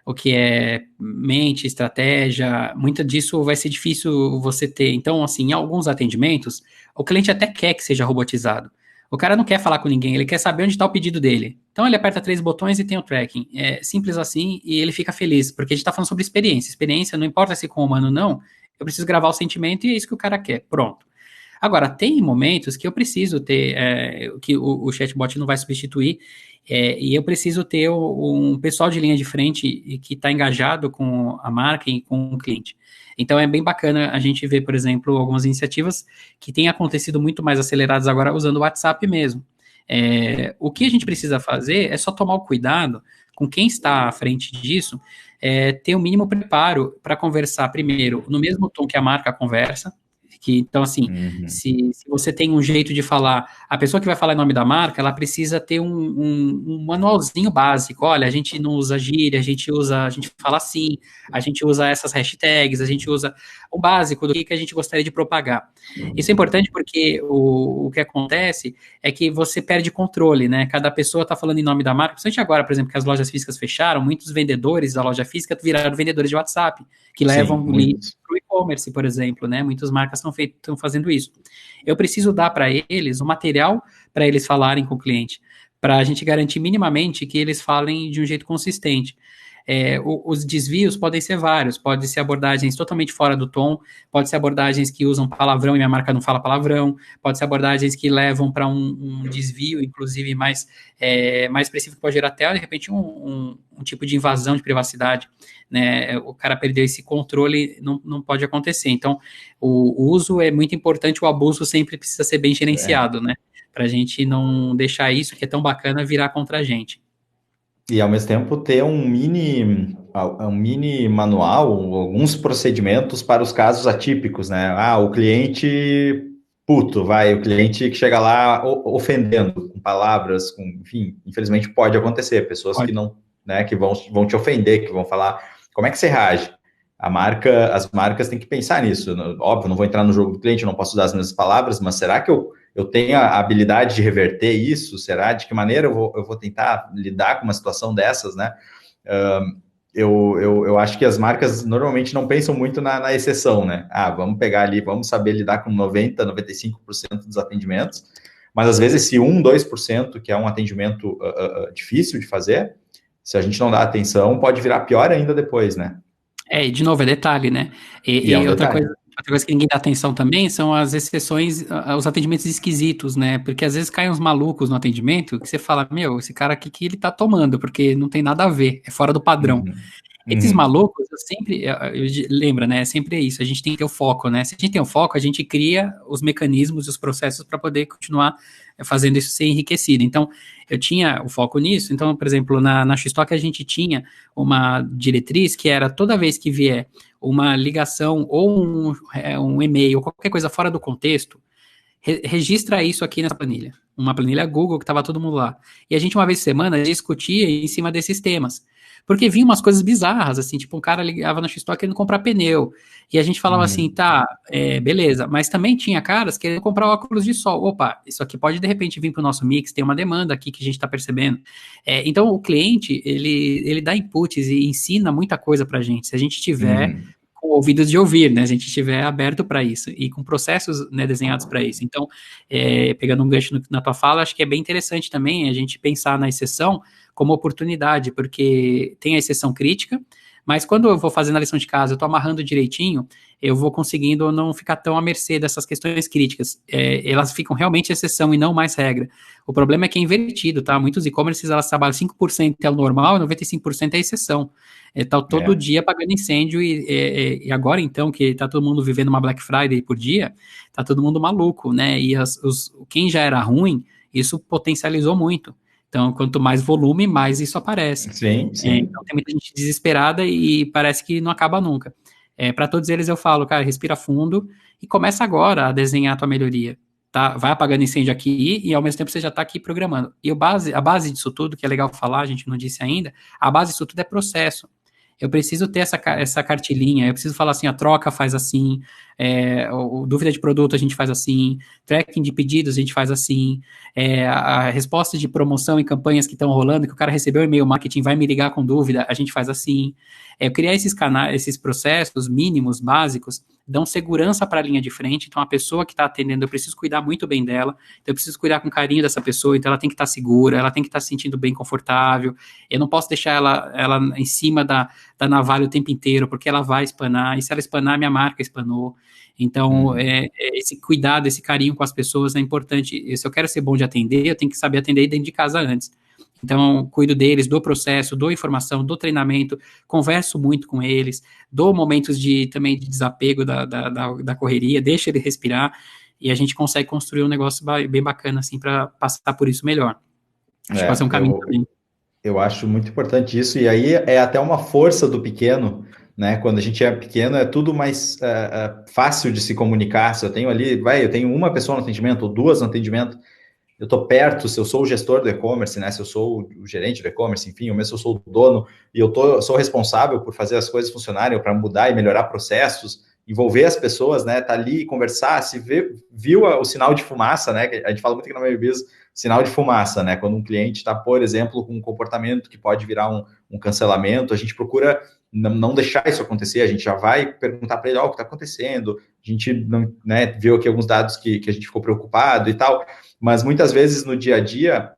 o que é mente, estratégia, muito disso vai ser difícil você ter. Então, assim, em alguns atendimentos, o cliente até quer que seja robotizado. O cara não quer falar com ninguém, ele quer saber onde está o pedido dele. Então ele aperta 3 botões e tem o tracking. É simples assim e ele fica feliz, porque a gente está falando sobre experiência. Experiência, não importa se com o humano ou não, eu preciso gravar o sentimento e é isso que o cara quer. Pronto. Agora, tem momentos que eu preciso ter, que o chatbot não vai substituir, e eu preciso ter um pessoal de linha de frente que está engajado com a marca e com o cliente. Então, é bem bacana a gente ver, por exemplo, algumas iniciativas que têm acontecido muito mais aceleradas agora usando o WhatsApp mesmo. O que a gente precisa fazer é só tomar o cuidado com quem está à frente disso, ter o mínimo preparo para conversar primeiro no mesmo tom que a marca conversa. Então, assim, se você tem um jeito de falar, a pessoa que vai falar em nome da marca, ela precisa ter um manualzinho básico. Olha, a gente não usa gíria, a gente fala assim, a gente usa essas hashtags, a gente usa o básico do que a gente gostaria de propagar. Isso é importante porque o que acontece é que você perde controle, né? Cada pessoa está falando em nome da marca, principalmente agora, por exemplo, que as lojas físicas fecharam, muitos vendedores da loja física viraram vendedores de WhatsApp, que levam leads para o e-commerce, por exemplo, né? Muitas marcas estão fazendo isso. Eu preciso dar para eles o material para eles falarem com o cliente, para a gente garantir minimamente que eles falem de um jeito consistente. Os desvios podem ser vários, pode ser abordagens totalmente fora do tom, pode ser abordagens que usam palavrão e minha marca não fala palavrão, pode ser abordagens que levam para um desvio, inclusive mais específico, que pode gerar até, de repente, um tipo de invasão de privacidade, né? O cara perdeu esse controle, não pode acontecer. Então, o uso é muito importante, o abuso sempre precisa ser bem gerenciado, né? Para a gente não deixar isso, que é tão bacana, virar contra a gente. E ao mesmo tempo ter um mini manual, alguns procedimentos para os casos atípicos, né? O cliente puto, o cliente que chega lá ofendendo com palavras, enfim, infelizmente pode acontecer, pessoas que não, né, que vão te ofender, que vão falar, como é que você reage? As marcas têm que pensar nisso. Óbvio, não vou entrar no jogo do cliente, não posso usar as mesmas palavras, mas será que eu tenho a habilidade de reverter isso? Será? De que maneira eu vou tentar lidar com uma situação dessas, né? Eu acho que as marcas normalmente não pensam muito na exceção, né? Vamos pegar ali, vamos saber lidar com 90%, 95% dos atendimentos, mas às vezes esse 1%, 2%, que é um atendimento difícil de fazer, se a gente não dá atenção, pode virar pior ainda depois, né? E de novo, é detalhe, né? E outra coisa que ninguém dá atenção também são as exceções, os atendimentos esquisitos, né? Porque às vezes caem uns malucos no atendimento que você fala, esse cara aqui que ele tá tomando, porque não tem nada a ver, é fora do padrão. Esses malucos, lembra, né? Sempre isso, a gente tem que ter o foco, né? Se a gente tem o foco, a gente cria os mecanismos e os processos para poder continuar fazendo isso ser enriquecido. Então, eu tinha o foco nisso. Então, por exemplo, na Xstock a gente tinha uma diretriz que era toda vez que vier uma ligação ou um e-mail, qualquer coisa fora do contexto, registra isso aqui nessa planilha. Uma planilha Google que estava todo mundo lá. E a gente, uma vez por semana, discutia em cima desses temas. Porque vinham umas coisas bizarras, assim, tipo, um cara ligava na Xstock querendo comprar pneu. E a gente falava assim, tá, beleza. Mas também tinha caras querendo comprar óculos de sol. Opa, isso aqui pode, de repente, vir para o nosso mix, tem uma demanda aqui que a gente está percebendo. Então, o cliente, ele dá inputs e ensina muita coisa para a gente. Se a gente tiver com ouvidos de ouvir, né? A gente estiver aberto para isso e com processos, né, desenhados para isso. Então, pegando um gancho na tua fala, acho que é bem interessante também a gente pensar na exceção como oportunidade, porque tem a exceção crítica, mas quando eu vou fazendo a lição de casa, eu estou amarrando direitinho, eu vou conseguindo não ficar tão à mercê dessas questões críticas. Elas ficam realmente exceção e não mais regra. O problema é que é invertido, tá? Muitos e-commerces, elas trabalham 5% é o normal e 95% é exceção. Tá todo dia pagando incêndio e agora, então, que tá todo mundo vivendo uma Black Friday por dia, tá todo mundo maluco, né? E quem já era ruim, isso potencializou muito. Então, quanto mais volume, mais isso aparece. Sim. Então, tem muita gente desesperada e parece que não acaba nunca. Para todos eles eu falo, cara, respira fundo e começa agora a desenhar a tua melhoria. Tá? Vai apagando incêndio aqui e ao mesmo tempo você já está aqui programando. E a base disso tudo, que é legal falar, a gente não disse ainda, a base disso tudo é processo. Eu preciso ter essa cartilinha, eu preciso falar assim, a troca faz assim, dúvida de produto a gente faz assim, tracking de pedidos a gente faz assim, a resposta de promoção e campanhas que estão rolando, que o cara recebeu o e-mail marketing, vai me ligar com dúvida, a gente faz assim. Criar esses canais, esses processos mínimos, básicos, dão segurança para a linha de frente. Então, a pessoa que está atendendo, eu preciso cuidar muito bem dela, então eu preciso cuidar com carinho dessa pessoa, então ela tem que estar segura, ela tem que estar se sentindo bem confortável, eu não posso deixar ela em cima da navalha o tempo inteiro, porque ela vai espanar, e se ela espanar, minha marca espanou. Então, esse cuidado, esse carinho com as pessoas é importante. Se eu quero ser bom de atender, eu tenho que saber atender dentro de casa antes. Então, cuido deles, dou processo, dou informação, dou treinamento, converso muito com eles, dou momentos também de desapego da correria, deixo ele respirar, e a gente consegue construir um negócio bem bacana, assim, para passar por isso melhor. Acho que pode ser um caminho também. Eu acho muito importante isso, e aí é até uma força do pequeno, né? Quando a gente é pequeno, é tudo mais fácil de se comunicar. Se eu tenho eu tenho uma pessoa no atendimento, ou duas no atendimento, eu estou perto, se eu sou o gestor do e-commerce, né? Se eu sou o gerente do e-commerce, enfim, ou mesmo se eu sou o dono, e eu sou responsável por fazer as coisas funcionarem, para mudar e melhorar processos, envolver as pessoas, né? Tá ali, conversar, viu o sinal de fumaça, né? A gente fala muito aqui na minha business, sinal de fumaça, né? Quando um cliente está, por exemplo, com um comportamento que pode virar um cancelamento, a gente procura não deixar isso acontecer, a gente já vai perguntar para ele, o que está acontecendo, a gente não, né, viu aqui alguns dados que a gente ficou preocupado e tal, mas muitas vezes no dia a dia,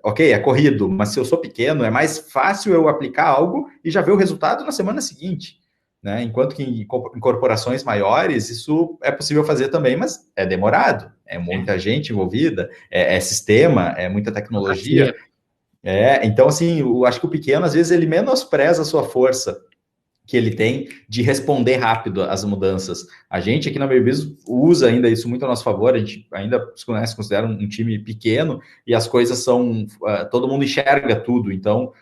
ok, é corrido, mas se eu sou pequeno, é mais fácil eu aplicar algo e já ver o resultado na semana seguinte, né? Enquanto que em corporações maiores, isso é possível fazer também, mas é demorado, é muita gente envolvida, é sistema, é muita tecnologia. Então, assim, eu acho que o pequeno, às vezes, ele menospreza a sua força que ele tem de responder rápido às mudanças. A gente aqui na Babybiz usa ainda isso muito a nosso favor, a gente ainda se considera um time pequeno e as coisas são... todo mundo enxerga tudo, então,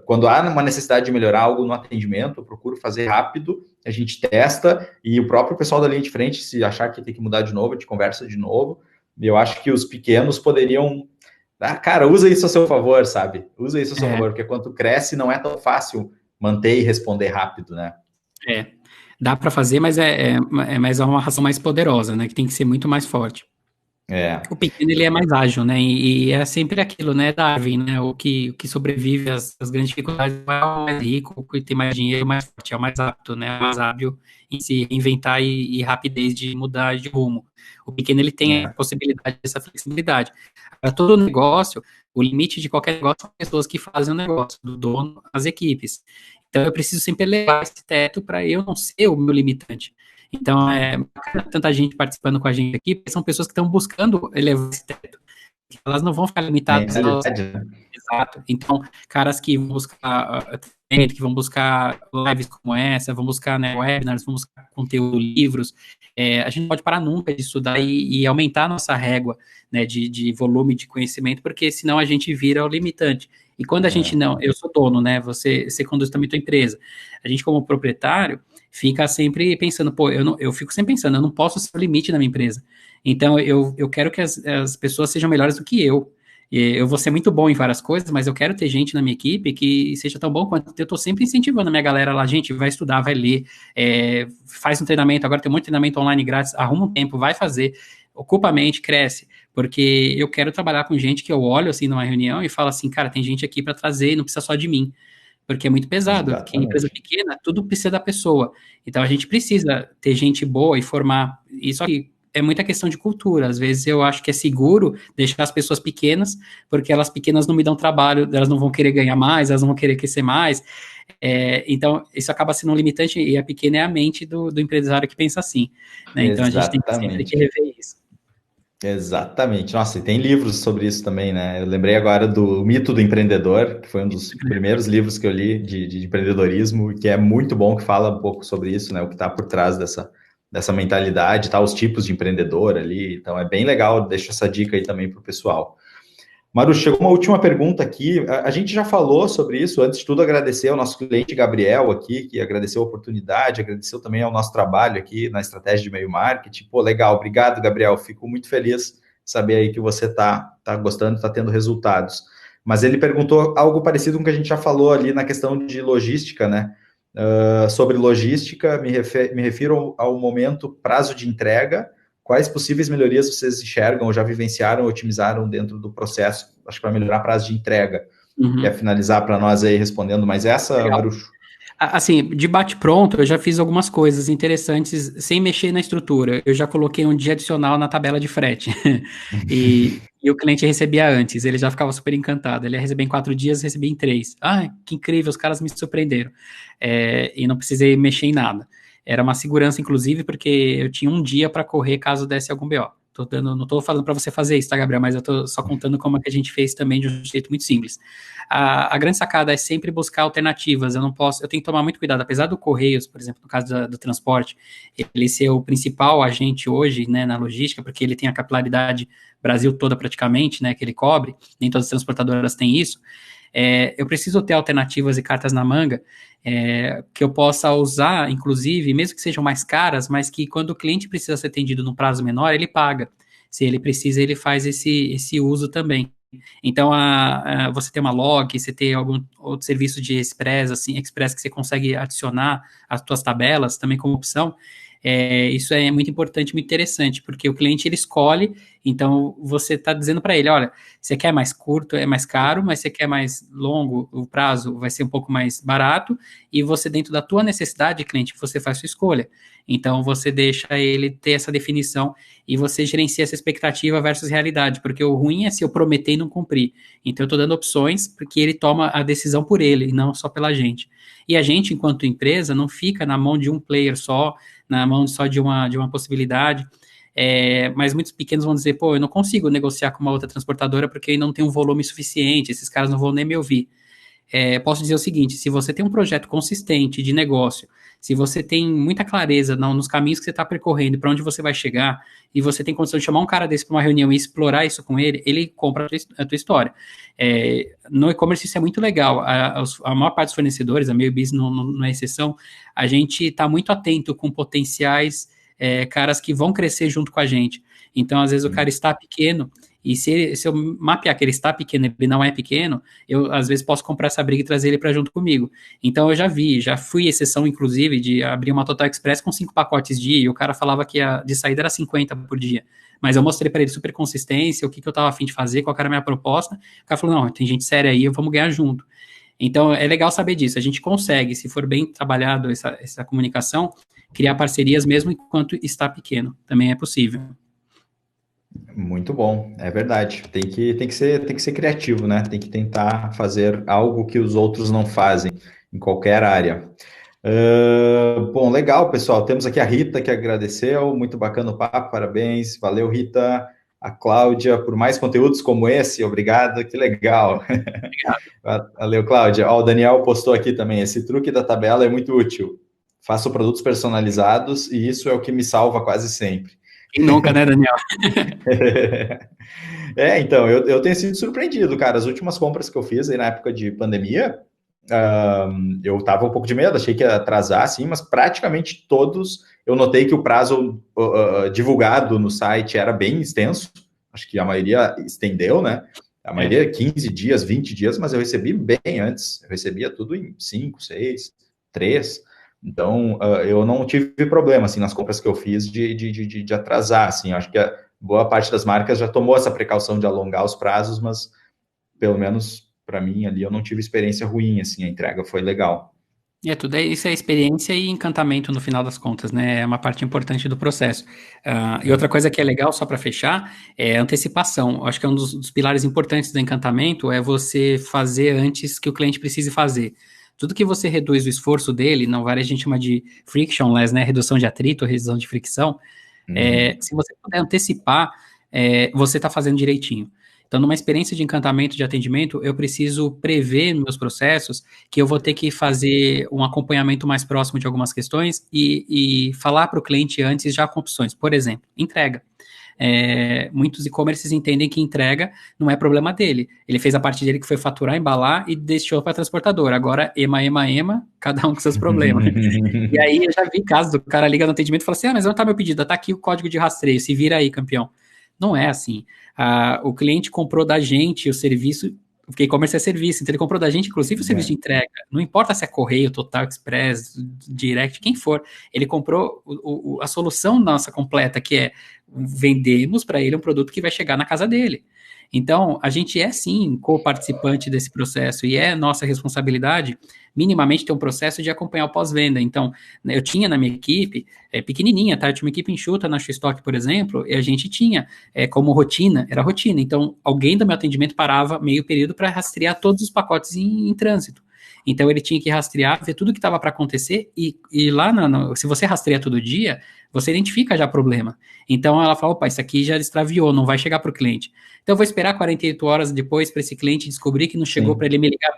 quando há uma necessidade de melhorar algo no atendimento, eu procuro fazer rápido, a gente testa e o próprio pessoal da linha de frente, se achar que tem que mudar de novo, a gente conversa de novo. E eu acho que os pequenos poderiam... cara, usa isso a seu favor, sabe? Usa isso a seu favor, porque quando cresce não é tão fácil manter e responder rápido, né? Dá para fazer, mas é uma razão mais poderosa, né? Que tem que ser muito mais forte. O pequeno, ele é mais ágil, né? E é sempre aquilo, né, Darwin, né? O que sobrevive às grandes dificuldades é o mais rico, o que tem mais dinheiro, mais forte, é o mais apto, né? O mais hábil em se reinventar e rapidez de mudar de rumo. O pequeno, ele tem a possibilidade dessa flexibilidade. Para todo negócio, o limite de qualquer negócio são pessoas que fazem o negócio, do dono às equipes. Então, eu preciso sempre elevar esse teto para eu não ser o meu limitante. Então, é bacana tanta gente participando com a gente aqui, porque são pessoas que estão buscando elevar esse teto. elas não vão ficar limitadas aos... Mentalidade, né? Exato. Então, caras que vão buscar treinamento, que vão buscar lives como essa, vão buscar, né, webinars, vão buscar conteúdo, livros, a gente não pode parar nunca de estudar e aumentar a nossa régua, né, de volume de conhecimento, porque senão a gente vira o limitante. E quando a gente não, eu sou dono, né, você conduz também a tua empresa, a gente como proprietário fica sempre pensando, pô, eu fico sempre pensando, eu não posso ser o limite na minha empresa. Então, eu quero que as pessoas sejam melhores do que eu. Eu vou ser muito bom em várias coisas, mas eu quero ter gente na minha equipe que seja tão bom quanto eu estou sempre incentivando a minha galera lá, gente, vai estudar, vai ler, faz um treinamento, agora tem muito treinamento online grátis, arruma um tempo, vai fazer, ocupa a mente, cresce, porque eu quero trabalhar com gente que eu olho assim numa reunião e falo assim, cara, tem gente aqui para trazer, não precisa só de mim, porque é muito pesado, porque em empresa Exatamente. pequena, tudo precisa da pessoa, então a gente precisa ter gente boa e formar, isso aqui é muita questão de cultura. Às vezes eu acho que é seguro deixar as pessoas pequenas, porque elas pequenas não me dão trabalho, elas não vão querer ganhar mais, elas não vão querer crescer mais. Então, isso acaba sendo um limitante, e a pequena é a mente do empresário que pensa assim. Né? Então, a gente tem que sempre que Exatamente. rever isso. Exatamente. Nossa, e tem livros sobre isso também, né? Eu lembrei agora do Mito do Empreendedor, que foi um dos primeiros livros que eu li de empreendedorismo, que é muito bom, que fala um pouco sobre isso, né? O que está por trás dessa mentalidade, tá? Os tipos de empreendedor ali. Então, é bem legal. Deixo essa dica aí também para o pessoal. Maru, chegou uma última pergunta aqui. A gente já falou sobre isso. Antes de tudo, agradecer ao nosso cliente Gabriel aqui, que agradeceu a oportunidade, agradeceu também ao nosso trabalho aqui na estratégia de e-mail marketing. Pô, legal. Obrigado, Gabriel. Fico muito feliz de saber aí que você tá gostando, está tendo resultados. Mas ele perguntou algo parecido com o que a gente já falou ali na questão de logística, né? Sobre logística, me refiro ao momento prazo de entrega. Quais possíveis melhorias vocês enxergam, ou já vivenciaram, ou otimizaram dentro do processo, acho que para melhorar prazo de entrega? Quer Uhum. finalizar para nós aí respondendo mais essa, Legal. Marucho? Assim, de bate-pronto, eu já fiz algumas coisas interessantes sem mexer na estrutura. Eu já coloquei um dia adicional na tabela de frete. E o cliente recebia antes, ele já ficava super encantado. Ele ia receber em 4 dias, recebia em 3. Ah, que incrível, os caras me surpreenderam. E não precisei mexer em nada. Era uma segurança, inclusive, porque eu tinha um dia para correr caso desse algum BO. Não estou falando para você fazer isso, tá, Gabriel? Mas eu estou só contando como é que a gente fez também de um jeito muito simples. A grande sacada é sempre buscar alternativas. Eu tenho que tomar muito cuidado, apesar do Correios, por exemplo, no caso do transporte, ele ser o principal agente hoje, né, na logística, porque ele tem a capilaridade Brasil toda praticamente, né, que ele cobre, nem todas as transportadoras têm isso. Eu preciso ter alternativas e cartas na manga que eu possa usar, inclusive, mesmo que sejam mais caras, mas que quando o cliente precisa ser atendido num prazo menor, ele paga. Se ele precisa, ele faz esse uso também. Então, você tem uma log, você tem algum outro serviço de express, assim, express que você consegue adicionar as suas tabelas também como opção. Isso é muito importante, muito interessante, porque o cliente ele escolhe, então você está dizendo para ele, olha, você quer mais curto, é mais caro, mas você quer mais longo, o prazo vai ser um pouco mais barato, e você, dentro da tua necessidade, cliente, você faz sua escolha. Então, você deixa ele ter essa definição e você gerencia essa expectativa versus realidade, porque o ruim é se eu prometer e não cumprir. Então, eu estou dando opções porque ele toma a decisão por ele, e não só pela gente. E a gente, enquanto empresa, não fica na mão de um player só, na mão só de uma possibilidade. Mas muitos pequenos vão dizer, pô, eu não consigo negociar com uma outra transportadora porque não tem um volume suficiente, esses caras não vão nem me ouvir. Posso dizer o seguinte: se você tem um projeto consistente de negócio, se você tem muita clareza nos caminhos que você está percorrendo, para onde você vai chegar, e você tem condição de chamar um cara desse para uma reunião e explorar isso com ele, ele compra a tua história. No e-commerce isso é muito legal. A maior parte dos fornecedores, a Meio Business não é exceção, a gente está muito atento com potenciais caras que vão crescer junto com a gente. Então, às vezes, o cara está pequeno, e se eu mapear que ele está pequeno e ele não é pequeno, eu, às vezes, posso comprar essa briga e trazer ele para junto comigo. Então, eu já fui exceção, inclusive, de abrir uma Total Express com 5 pacotes dia, e o cara falava que de saída era 50 por dia. Mas eu mostrei para ele super consistência, o que eu estava a fim de fazer, qual era a minha proposta. O cara falou, não, tem gente séria aí, vamos ganhar junto. Então, é legal saber disso. A gente consegue, se for bem trabalhado essa comunicação, criar parcerias mesmo enquanto está pequeno. Também é possível. Muito bom, é verdade. Tem que ser criativo, né? Tem que tentar fazer algo que os outros não fazem em qualquer área. Bom, legal, pessoal. Temos aqui a Rita que agradeceu. Muito bacana o papo, parabéns. Valeu, Rita. A Cláudia, por mais conteúdos como esse, obrigado, que legal. Obrigado. Valeu, Cláudia. Ó, o Daniel postou aqui também, esse truque da tabela é muito útil. Faço produtos personalizados e isso é o que me salva quase sempre. Quem nunca, né, Daniel? Então, eu tenho sido surpreendido, cara. As últimas compras que eu fiz aí na época de pandemia, eu tava um pouco de medo, achei que ia atrasar, sim, mas praticamente todos, eu notei que o prazo divulgado no site era bem extenso, acho que a maioria estendeu, né? A maioria 15 dias, 20 dias, mas eu recebi bem antes, eu recebia tudo em 5, 6, 3. Então, eu não tive problema, assim, nas compras que eu fiz de atrasar, assim, acho que a boa parte das marcas já tomou essa precaução de alongar os prazos, mas pelo menos para mim ali eu não tive experiência ruim, assim, a entrega foi legal. Isso é experiência e encantamento no final das contas, né? É uma parte importante do processo. E outra coisa que é legal, só para fechar, é a antecipação. Eu acho que é um dos pilares importantes do encantamento é você fazer antes que o cliente precise fazer. Tudo que você reduz o esforço dele, não vale a gente chama de frictionless, né? Redução de atrito, redução de fricção. Se você puder antecipar, você está fazendo direitinho. Então, numa experiência de encantamento, de atendimento, eu preciso prever meus processos que eu vou ter que fazer um acompanhamento mais próximo de algumas questões e falar para o cliente antes já com opções. Por exemplo, entrega. Muitos e-commerces entendem que entrega não é problema dele. Ele fez a parte dele que foi faturar, embalar e deixou para a transportadora. Agora, ema, cada um com seus problemas. E aí eu já vi casos do cara liga no atendimento e fala assim: mas onde está meu pedido? Tá aqui o código de rastreio, se vira aí, campeão. Não é assim. O cliente comprou da gente o serviço, porque e-commerce é serviço, então ele comprou da gente, inclusive, o serviço de entrega. Não importa se é Correio, Total Express, Direct, quem for. Ele comprou a solução nossa completa, que é vendemos para ele um produto que vai chegar na casa dele. Então, a gente é sim co-participante desse processo e é nossa responsabilidade minimamente ter um processo de acompanhar o pós-venda. Então, eu tinha na minha equipe, pequenininha, tá? Eu tinha uma equipe enxuta na X-Stock, por exemplo, e a gente tinha como rotina, era rotina. Então, alguém do meu atendimento parava meio período para rastrear todos os pacotes em trânsito. Então, ele tinha que rastrear, ver tudo que estava para acontecer e lá, se você rastreia todo dia, você identifica já problema. Então, ela fala, opa, isso aqui já extraviou, não vai chegar para o cliente. Então, eu vou esperar 48 horas depois para esse cliente descobrir que não chegou, para ele me ligar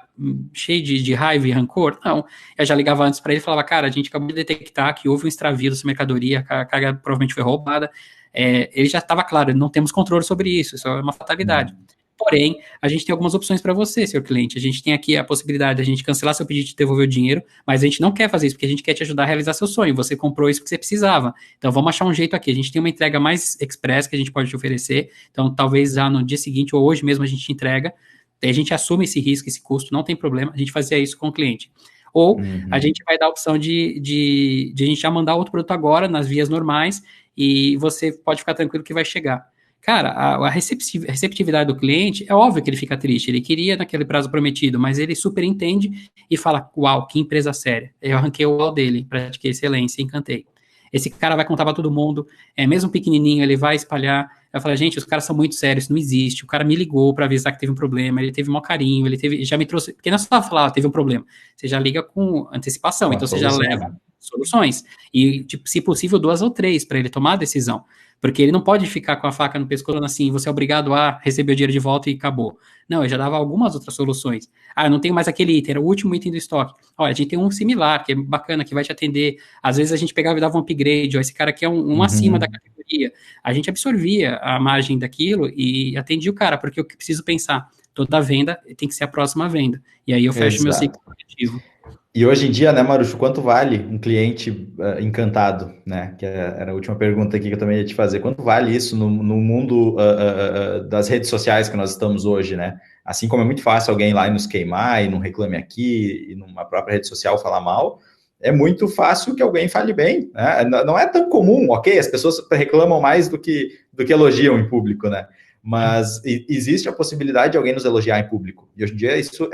cheio de raiva e rancor. Não, eu já ligava antes para ele e falava, cara, a gente acabou de detectar que houve um extravio dessa mercadoria, a carga provavelmente foi roubada. Ele já estava claro, não temos controle sobre isso é uma fatalidade. Porém, a gente tem algumas opções para você, seu cliente. A gente tem aqui a possibilidade de a gente cancelar seu pedido e devolver o dinheiro, mas a gente não quer fazer isso, porque a gente quer te ajudar a realizar seu sonho. Você comprou isso porque você precisava. Então, vamos achar um jeito aqui. A gente tem uma entrega mais express que a gente pode te oferecer. Então, talvez já no dia seguinte ou hoje mesmo a gente entrega. Daí a gente assume esse risco, esse custo, não tem problema. A gente fazia isso com o cliente. Ou a gente vai dar a opção de a gente já mandar outro produto agora nas vias normais e você pode ficar tranquilo que vai chegar. Cara, a receptividade do cliente, é óbvio que ele fica triste, ele queria naquele prazo prometido, mas ele super entende e fala, uau, que empresa séria. Eu arranquei o uau dele, pratiquei excelência, encantei. Esse cara vai contar para todo mundo, mesmo pequenininho, ele vai espalhar, vai falar, gente, os caras são muito sérios, isso não existe, o cara me ligou para avisar que teve um problema, ele teve um maior carinho, já me trouxe, porque não é só falar, teve um problema, você já liga com antecipação, então você já leva soluções, e, tipo, se possível, 2 ou 3 para ele tomar a decisão. Porque ele não pode ficar com a faca no pescoço assim, você é obrigado a receber o dinheiro de volta e acabou. Não, eu já dava algumas outras soluções. Eu não tenho mais aquele item, era o último item do estoque. Olha, a gente tem um similar, que é bacana, que vai te atender. Às vezes a gente pegava e dava um upgrade, esse cara aqui é um acima da categoria. A gente absorvia a margem daquilo e atendia o cara, porque eu preciso pensar, toda venda tem que ser a próxima venda. E aí eu fecho meu ciclo produtivo. E hoje em dia, né, Marucho, quanto vale um cliente encantado, né? Que era a última pergunta aqui que eu também ia te fazer. Quanto vale isso no mundo das redes sociais que nós estamos hoje, né? Assim como é muito fácil alguém ir lá e nos queimar e não reclame aqui e numa própria rede social falar mal, é muito fácil que alguém fale bem, né? Não é tão comum, ok? As pessoas reclamam mais do que elogiam em público, né? Mas existe a possibilidade de alguém nos elogiar em público. E hoje em dia isso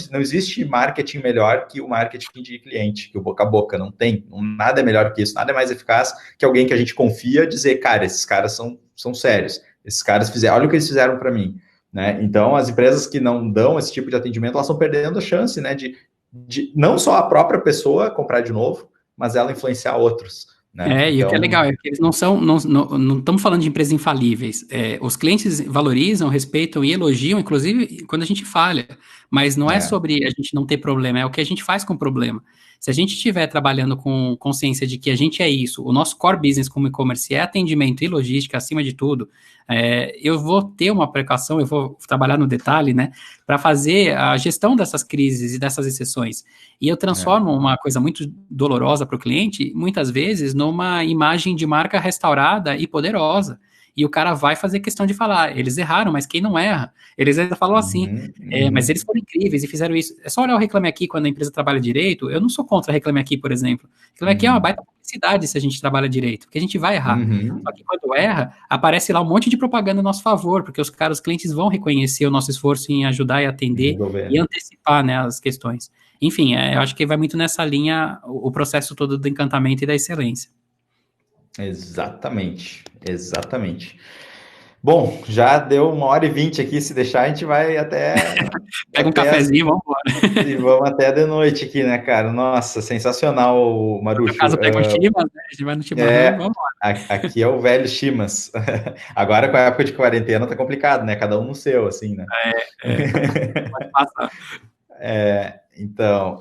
não existe marketing melhor que o marketing de cliente, que o boca a boca, não tem. Nada é melhor que isso, nada é mais eficaz que alguém que a gente confia dizer, cara, esses caras são sérios, esses caras fizeram, olha o que eles fizeram para mim. Né? Então, as empresas que não dão esse tipo de atendimento, elas estão perdendo a chance, né, de não só a própria pessoa comprar de novo, mas ela influenciar outros. né? E o que é Então, legal é que eles não estamos falando de empresas infalíveis. Os clientes valorizam, respeitam e elogiam, inclusive quando a gente falha. Mas não é é, sobre a gente não ter problema, é o que a gente faz com o problema. Se a gente estiver trabalhando com consciência de que a gente é isso, o nosso core business como e-commerce é atendimento e logística acima de tudo, eu vou ter uma precaução, eu vou trabalhar no detalhe, né, para fazer a gestão dessas crises e dessas exceções. E eu é. transformo uma coisa muito dolorosa para o cliente, muitas vezes, numa imagem de marca restaurada e poderosa. E o cara vai fazer questão de falar, eles erraram, mas quem não erra? Eles ainda falam assim, Uhum, mas eles uhum, foram incríveis e fizeram isso. É só olhar o Reclame Aqui quando a empresa trabalha direito. Eu não sou contra Reclame Aqui, por exemplo. Reclame Aqui é uma uhum, baita publicidade se a gente trabalha direito, porque a gente vai errar. Só uhum. que quando erra, aparece lá um monte de propaganda a nosso favor, porque os clientes vão reconhecer o nosso esforço em ajudar e atender Resolver, e né? antecipar, né, as questões. Enfim, eu acho que vai muito nessa linha o processo todo do encantamento e da excelência. Exatamente, exatamente. Bom, já deu 1h20 aqui, se deixar a gente vai Pega um até cafezinho, vamos embora. e vamos até de noite aqui, né, cara? Nossa, sensacional, No meu Marucho. caso, pega um chimas, né? A gente vai no chimarrão e É, vamos embora. aqui é o velho Chimas. Agora com a época de quarentena tá complicado, né? Cada um no seu, assim, né? Pode passar. Então,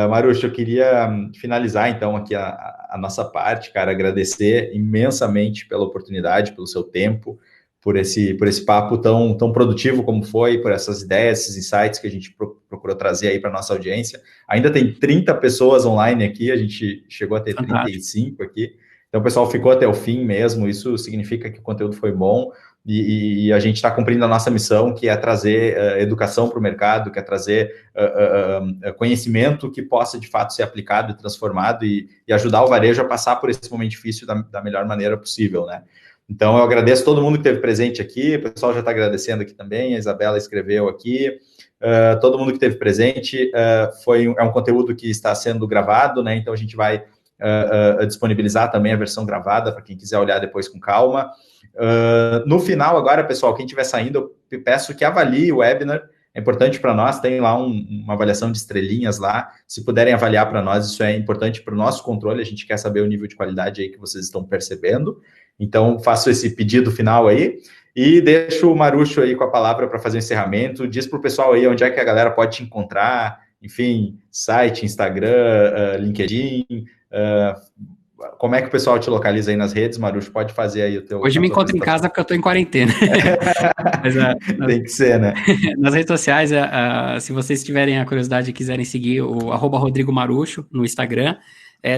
Marucho, eu queria finalizar então aqui a nossa parte, cara, agradecer imensamente pela oportunidade, pelo seu tempo, por esse papo tão produtivo como foi, por essas ideias, esses insights que a gente procurou trazer aí para nossa audiência. Ainda tem 30 pessoas online aqui, a gente chegou a ter Fantástico. 35 aqui, então o pessoal ficou até o fim mesmo, isso significa que o conteúdo foi bom, e a gente está cumprindo a nossa missão, que é trazer educação para o mercado, que é trazer conhecimento que possa de fato ser aplicado e transformado e ajudar o varejo a passar por esse momento difícil da melhor maneira possível, né? Então, eu agradeço todo mundo que esteve presente aqui, o pessoal já está agradecendo aqui também, a Isabela escreveu aqui, todo mundo que esteve presente, é um conteúdo que está sendo gravado, né? Então, a gente vai disponibilizar também a versão gravada para quem quiser olhar depois com calma. No final, agora, pessoal, quem estiver saindo, eu peço que avalie o webinar. É importante para nós, tem lá uma avaliação de estrelinhas lá. Se puderem avaliar para nós, isso é importante para o nosso controle. A gente quer saber o nível de qualidade aí que vocês estão percebendo. Então, faço esse pedido final aí e deixo o Marucho aí com a palavra para fazer o encerramento. Diz para o pessoal aí onde é que a galera pode te encontrar, enfim, site, Instagram, LinkedIn. Como é que o pessoal te localiza aí nas redes, Marucho? Pode fazer aí Hoje a me tua encontro em apresentação. casa porque eu estou em quarentena. Mas Tem que ser, né? nas redes sociais, se vocês tiverem a curiosidade e quiserem seguir o @Rodrigo Marucho no Instagram,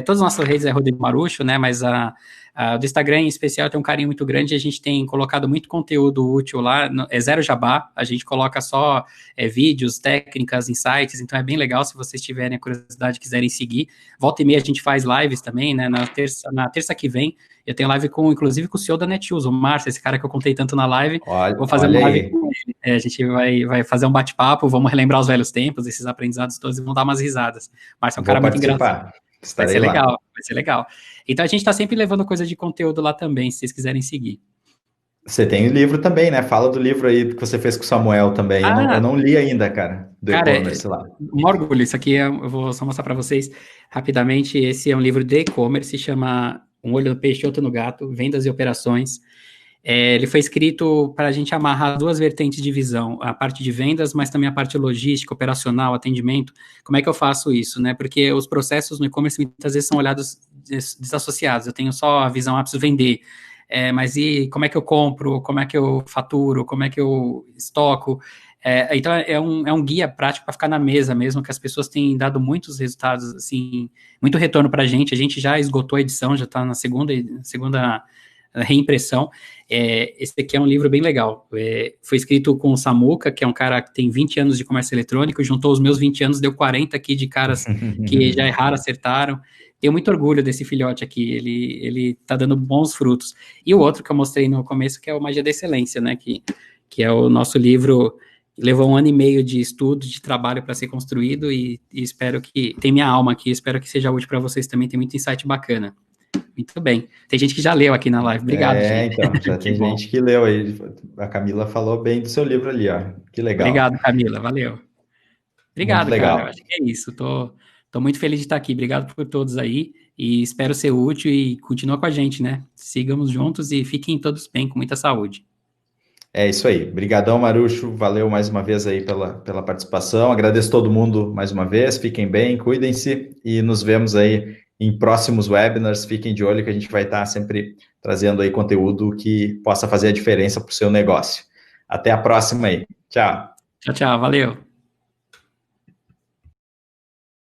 todas as nossas redes é Rodrigo Marucho, né? Mas a do Instagram em especial tem um carinho muito grande. A gente tem colocado muito conteúdo útil lá, é zero jabá. A gente coloca só vídeos, técnicas, insights. Então é bem legal se vocês tiverem a curiosidade e quiserem seguir. Volta e meia a gente faz lives também, né? Na terça que vem eu tenho live inclusive com o CEO da Netshoes, o Márcio, esse cara que eu contei tanto na live. Olha, Vou fazer olha uma live aí. com ele. A gente vai fazer um bate-papo, vamos relembrar os velhos tempos, esses aprendizados todos e vamos dar umas risadas. Márcio é um Vou cara muito engraçado. participar. Vai ser Estarei lá. legal, vai ser legal. Então a gente está sempre levando coisa de conteúdo lá também, se vocês quiserem seguir. Você tem o livro também, né? Fala do livro aí que você fez com o Samuel também. Eu Ah, não li ainda, cara, do cara, e-commerce lá. um orgulho. Isso aqui eu vou só mostrar para vocês rapidamente. Esse é um livro de e-commerce, se chama Um Olho no Peixe, Outro no Gato, Vendas e Operações. Ele foi escrito para a gente amarrar duas vertentes de visão, a parte de vendas, mas também a parte logística, operacional, atendimento. Como é que eu faço isso, né? Porque os processos no e-commerce muitas vezes são olhados desassociados. Eu tenho só a visão, preciso vender. Mas e como é que eu compro? Como é que eu faturo? Como é que eu estoco? Então é um guia prático para ficar na mesa mesmo, que as pessoas têm dado muitos resultados, assim, muito retorno para a gente. A gente já esgotou a edição, já está na segunda reimpressão. Esse aqui é um livro bem legal. Foi escrito com o Samuca, que é um cara que tem 20 anos de comércio eletrônico, juntou os meus 20 anos, deu 40 aqui de caras que já erraram, acertaram. Tenho muito orgulho desse filhote aqui, ele tá dando bons frutos. E o outro que eu mostrei no começo, que é o Magia da Excelência, né, que é o nosso livro, levou 1 ano e meio de estudo, de trabalho para ser construído, e espero que, tem minha alma aqui, espero que seja útil para vocês também, tem muito insight bacana. Muito bem. Tem gente que já leu aqui na live. Obrigado, gente. Então, já Que tem bom. gente que leu aí. A Camila falou bem do seu livro ali, ó. Que legal. Obrigado, Camila. Valeu. Muito Obrigado, cara. Eu legal. acho que é isso. Tô Estou muito feliz de estar aqui. Obrigado por todos aí e espero ser útil e continua com a gente, né? Sigamos juntos e fiquem todos bem, com muita saúde. É isso aí. Obrigadão, Marucho. Valeu mais uma vez aí pela participação. Agradeço todo mundo mais uma vez. Fiquem bem, cuidem-se e nos vemos aí em próximos webinars. Fiquem de olho que a gente vai estar sempre trazendo aí conteúdo que possa fazer a diferença para o seu negócio. Até a próxima aí. Tchau. Tchau, tchau. Valeu.